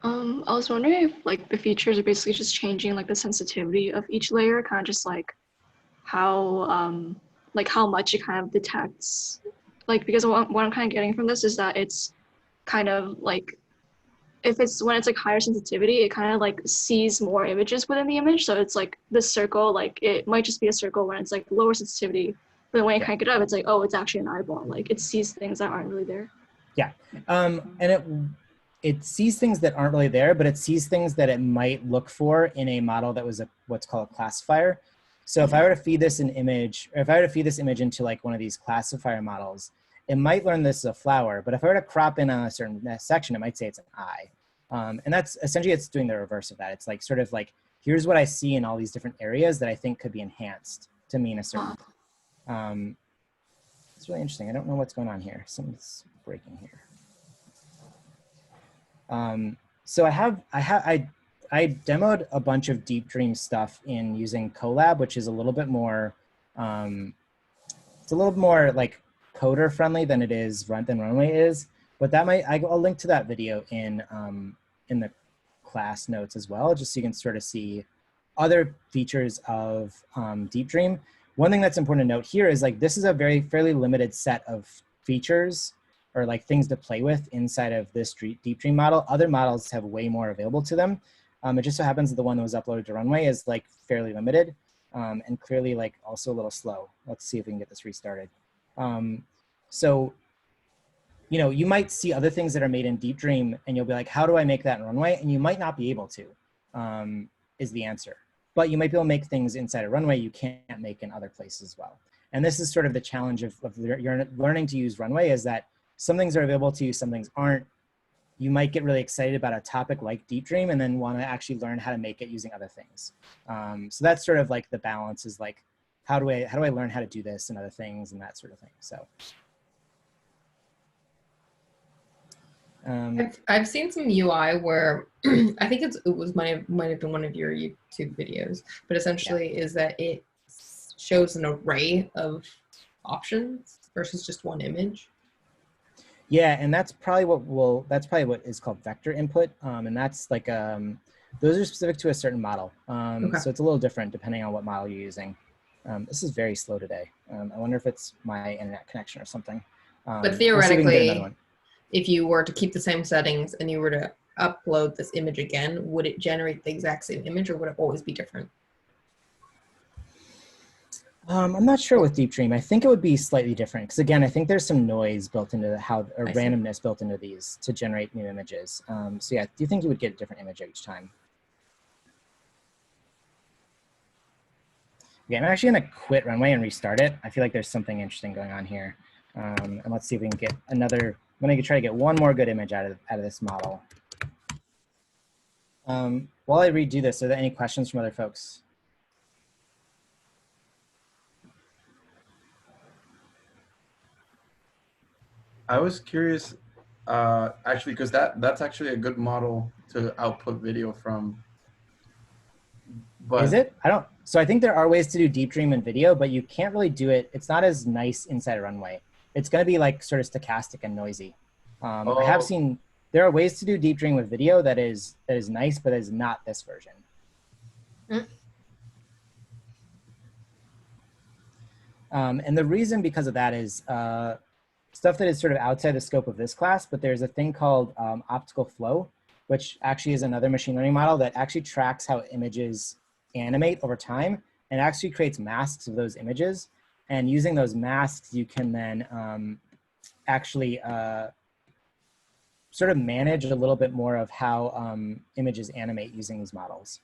I was wondering if like the features are basically just changing like the sensitivity of each layer, kind of just like how much it kind of detects. Like, because what I'm kind of getting from this is that it's kind of like, when it's like higher sensitivity, it kind of like sees more images within the image. So it's like this circle, like it might just be a circle when it's like lower sensitivity, but when you crank it up, it's like, oh, it's actually an eyeball. Like it sees things that aren't really there. Yeah, and it sees things that aren't really there, but it sees things that it might look for in a model that was what's called a classifier. So if I were to feed this an image, or if I were to feed this image into like one of these classifier models, it might learn this is a flower, but if I were to crop in on a certain section, it might say it's an eye. And that's essentially, it's doing the reverse of that. It's like sort of like, here's what I see in all these different areas that I think could be enhanced to mean a certain thing. It's really interesting. I don't know what's going on here. Something's breaking here. So I demoed a bunch of Deep Dream stuff in using Colab, which is a little bit more it's a little more like coder friendly than it is than Runway is. But that might, I'll link to that video in the class notes as well, just so you can sort of see other features of Deep Dream. One thing that's important to note here is like, this is a fairly limited set of features or like things to play with inside of this Deep Dream model. Other models have way more available to them. It just so happens that the one that was uploaded to Runway is like fairly limited and clearly like also a little slow. Let's see if we can get this restarted. So, you know, you might see other things that are made in Deep Dream and you'll be like, how do I make that in Runway? And you might not be able to, is the answer. But you might be able to make things inside of Runway you can't make in other places as well. And this is sort of the challenge of you're learning to use Runway, is that some things are available to you, some things aren't. You might get really excited about a topic like Deep Dream and then want to actually learn how to make it using other things. So that's sort of like the balance, is like, how do I learn how to do this and other things and that sort of thing. So. I've seen some UI where I think might have been one of your YouTube videos, but essentially is that it shows an array of options versus just one image. Yeah, and that's probably what is called vector input, and that's like those are specific to a certain model. Okay. So it's a little different depending on what model you're using. This is very slow today. I wonder if it's my internet connection or something. But theoretically, if you were to keep the same settings and you were to upload this image again, would it generate the exact same image or would it always be different? I'm not sure with Deep Dream. I think it would be slightly different because, again, I think there's some noise built into randomness built into these to generate new images. So yeah, do you think you would get a different image each time? Yeah, I'm actually gonna quit Runway and restart it. I feel like there's something interesting going on here. And let's see if we can get another. I'm gonna try to get one more good image out of this model. While I redo this, are there any questions from other folks? I was curious, actually, because that's actually a good model to output video from. But is it? So I think there are ways to do Deep Dream in video, but you can't really do it. It's not as nice inside Runway. It's going to be like sort of stochastic and noisy. I have seen there are ways to do Deep Dream with video that is nice, but is not this version. And the reason because of that is stuff that is sort of outside the scope of this class, but there's a thing called optical flow, which actually is another machine learning model that actually tracks how images animate over time and actually creates masks of those images. And using those masks, you can then actually sort of manage a little bit more of how images animate using these models.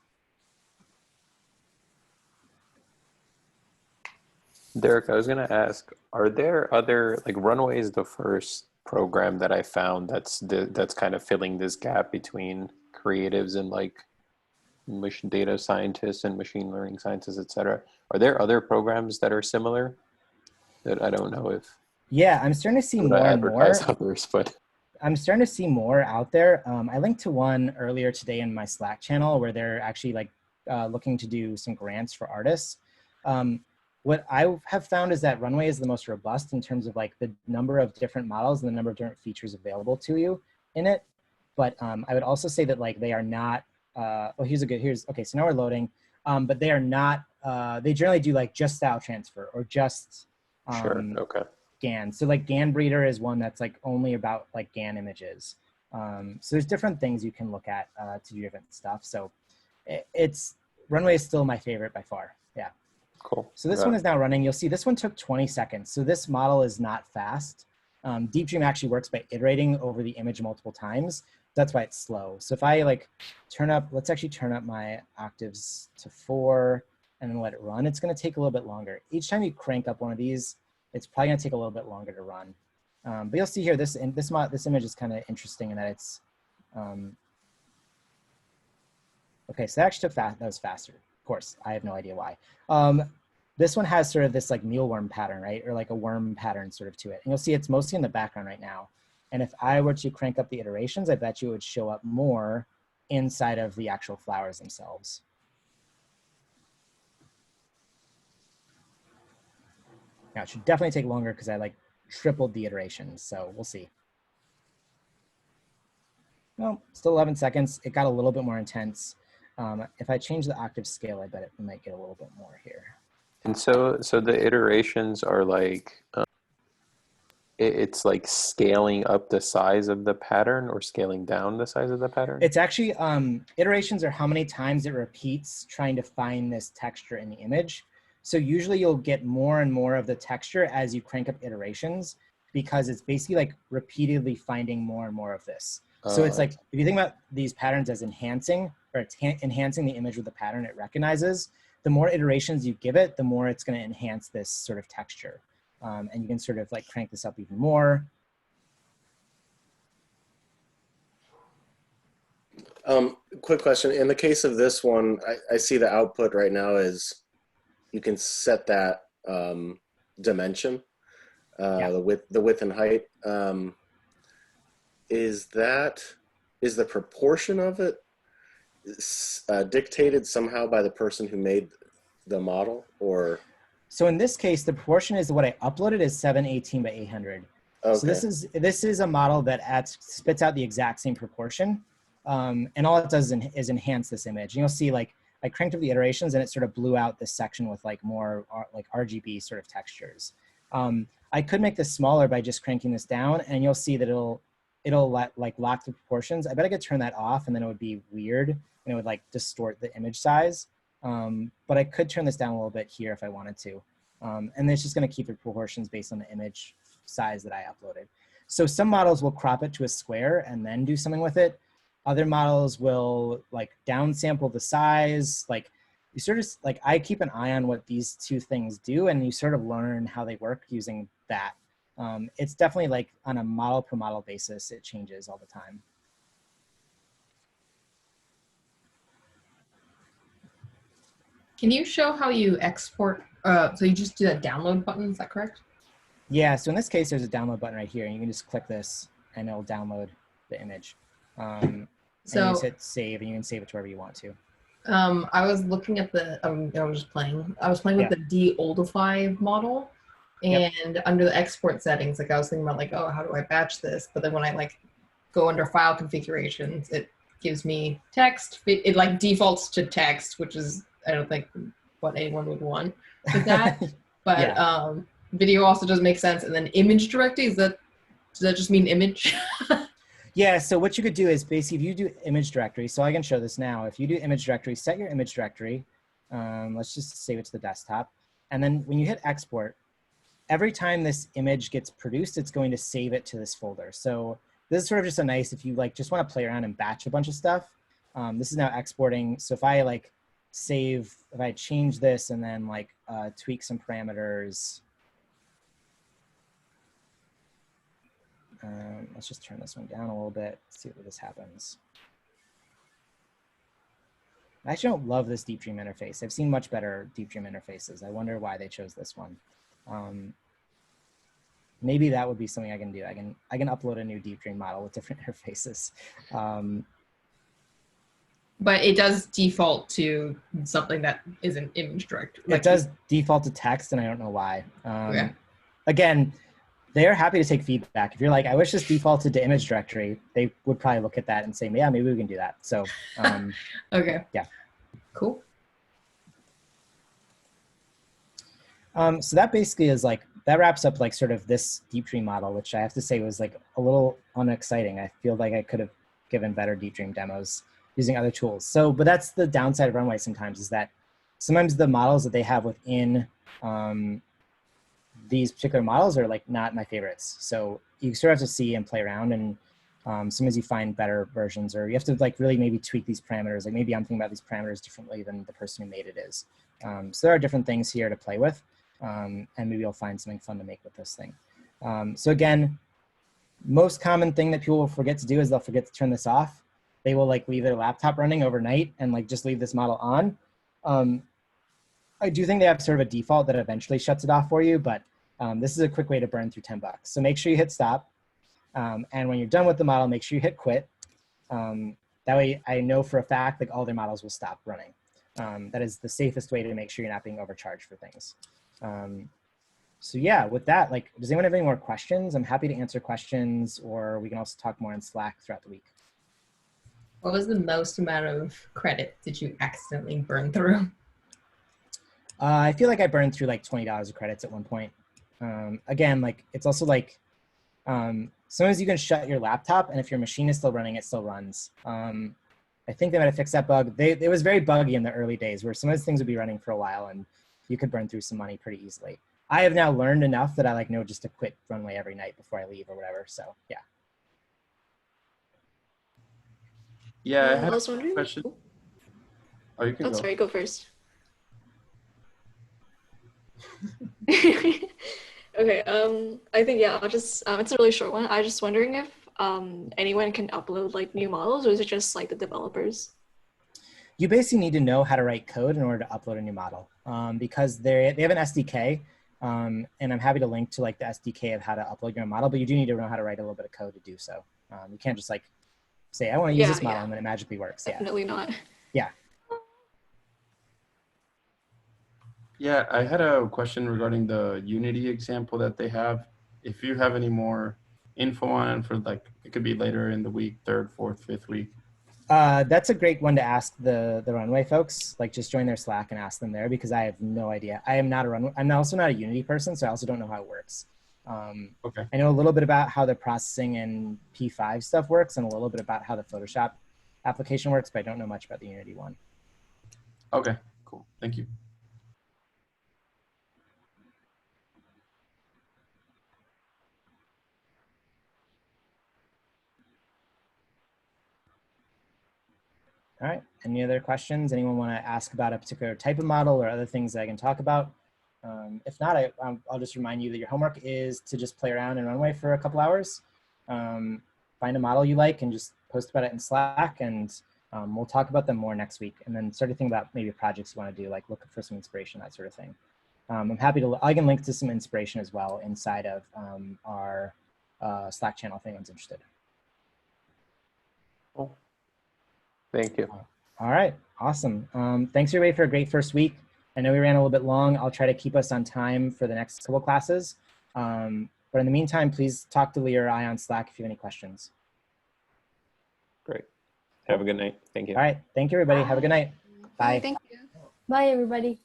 Derek, I was going to ask, are there other, like Runway is the first program that I found that's kind of filling this gap between creatives and like data scientists and machine learning scientists, et cetera. Are there other programs that are similar that I don't know if? Yeah, I'm starting to see more and more. Others, but I'm starting to see more out there. I linked to one earlier today in my Slack channel where they're actually like looking to do some grants for artists. What I have found is that Runway is the most robust in terms of like the number of different models and the number of different features available to you in it. But I would also say that like they are not, okay, so now we're loading, but they are not, they generally do like just style transfer or just sure, okay. GAN. So like GAN Breeder is one that's like only about like GAN images. So there's different things you can look at to do different stuff. So Runway is still my favorite by far, yeah. Cool. So this one is now running. You'll see this one took 20 seconds. So this model is not fast. Deep Dream actually works by iterating over the image multiple times. That's why it's slow. So if I like let's actually turn up my octaves to 4 and then let it run. It's going to take a little bit longer. Each time you crank up one of these, it's probably going to take a little bit longer to run. But you'll see here, this image is kind of interesting in that it's, okay, so that actually that was faster. Of course, I have no idea why. This one has sort of this like mealworm pattern, right? Or like a worm pattern sort of to it. And you'll see it's mostly in the background right now. And if I were to crank up the iterations, I bet you it would show up more inside of the actual flowers themselves. Now it should definitely take longer because I like tripled the iterations, so we'll see. Well, still 11 seconds. It got a little bit more intense. If I change the octave scale, I bet it might get a little bit more here. And so the iterations are like, it's like scaling up the size of the pattern or scaling down the size of the pattern? It's actually, iterations are how many times it repeats trying to find this texture in the image. So usually you'll get more and more of the texture as you crank up iterations, because it's basically like repeatedly finding more and more of this. So it's like, if you think about these patterns as enhancing, or it's enhancing the image with the pattern it recognizes, the more iterations you give it, the more it's going to enhance this sort of texture. And you can sort of like crank this up even more. Quick question. In the case of this one, I see the output right now is you can set that dimension, the width and height. Is the proportion of it dictated somehow by the person who made the model, or? So in this case, the proportion is what I uploaded is 718 by 800. Okay. So this is a model that spits out the exact same proportion, and all it does is enhance this image. And you'll see, like, I cranked up the iterations and it sort of blew out this section with like more like RGB sort of textures. I could make this smaller by just cranking this down, and you'll see that it'll like lock the proportions. I bet I could turn that off, and then it would be weird and it would like distort the image size. But I could turn this down a little bit here if I wanted to. And it's just going to keep the proportions based on the image size that I uploaded. So some models will crop it to a square and then do something with it. Other models will like downsample the size. Like you sort of like, I keep an eye on what these two things do, and you sort of learn how they work using that. It's definitely like on a model per model basis, it changes all the time. Can you show how you export? So you just do that download button, is that correct? Yeah, so in this case, there's a download button right here, and you can just click this and it'll download the image. So you just hit save, and you can save it to wherever you want to. I was looking at the, I was playing with the de-oldify model, and under the export settings, like I was thinking about like, oh, how do I batch this? But then when I like go under file configurations, it gives me text. It like defaults to text, which is, I don't think what anyone would want with that. But video also does make sense. And then image directory, does that just mean image? Yeah, so what you could do is basically, if you do image directory, so I can show this now. If you do image directory, set your image directory. Let's just save it to the desktop. And then when you hit export, every time this image gets produced, it's going to save it to this folder. So this is sort of just a nice, if you like just want to play around and batch a bunch of stuff. This is now exporting. So if I like save, if I change this and then like tweak some parameters, let's just turn this one down a little bit, see what this happens. I actually don't love this Deep Dream interface. I've seen much better Deep Dream interfaces. I wonder why they chose this one. Maybe that would be something I can do. I can upload a new Deep Dream model with different interfaces. But it does default to something that is an image directory. Like it does default to text, and I don't know why. Again, they are happy to take feedback. If you're like, I wish this defaulted to image directory, they would probably look at that and say, yeah, maybe we can do that. So, okay. Yeah. Cool. So that basically is like, that wraps up like sort of this Deep Dream model, which I have to say was like a little unexciting. I feel like I could have given better Deep Dream demos using other tools. So, but that's the downside of Runway sometimes, is that sometimes the models that they have within these particular models are like not my favorites. So you sort of have to see and play around, and sometimes you find better versions, or you have to like really maybe tweak these parameters. Like maybe I'm thinking about these parameters differently than the person who made it is. So there are different things here to play with, and maybe you'll find something fun to make with this thing. So again, most common thing that people will forget to do is they'll forget to turn this off. They will like leave their laptop running overnight and like just leave this model on. I do think they have sort of a default that eventually shuts it off for you, but this is a quick way to burn through $10. So make sure you hit stop. And when you're done with the model, make sure you hit quit. That way I know for a fact like all their models will stop running. That is the safest way to make sure you're not being overcharged for things. So yeah, with that, like, does anyone have any more questions? I'm happy to answer questions, or we can also talk more in Slack throughout the week. What was the most amount of credit did you accidentally burn through? I feel like I burned through like $20 of credits at one point. Again, like, it's also like, sometimes you can shut your laptop, and if your machine is still running, it still runs. I think they might have fixed that bug. It was very buggy in the early days where some of those things would be running for a while and you could burn through some money pretty easily. I have now learned enough that I like know just to quit Runway every night before I leave or whatever. So yeah. Yeah, I had I was a wondering. question. Oh, you can go. Sorry, go first. Okay, I think, yeah, I'll just, it's a really short one. I was just wondering if anyone can upload like new models, or is it just like the developers? You basically need to know how to write code in order to upload a new model, because they have an SDK, and I'm happy to link to like the SDK of how to upload your model, but you do need to know how to write a little bit of code to do so. You can't just like say, I want to use this model, and then it magically works. Definitely not. Yeah. Yeah, I had a question regarding the Unity example that they have. If you have any more info on it for like, it could be later in the week, 3rd, 4th, 5th week. That's a great one to ask the Runway folks. Like, just join their Slack and ask them there, because I have no idea. I am not a Runway. I'm also not a Unity person, so I also don't know how it works. Okay. I know a little bit about how the processing and P5 stuff works, and a little bit about how the Photoshop application works, but I don't know much about the Unity one. Okay, cool. Thank you. All right, any other questions? Anyone want to ask about a particular type of model or other things that I can talk about? If not, I'll just remind you that your homework is to just play around in Runway for a couple hours. Find a model you like and just post about it in Slack, and we'll talk about them more next week, and then start to think about maybe projects you want to do, like look for some inspiration, that sort of thing. I'm happy to, I can link to some inspiration as well inside of our Slack channel if anyone's interested. Cool. Thank you. All right, awesome. Thanks everybody for a great first week. I know we ran a little bit long. I'll try to keep us on time for the next couple classes. But in the meantime, please talk to Lee or I on Slack if you have any questions. Great. Have a good night. Thank you. All right, thank you everybody. Have a good night. Bye. Thank you. Bye, everybody.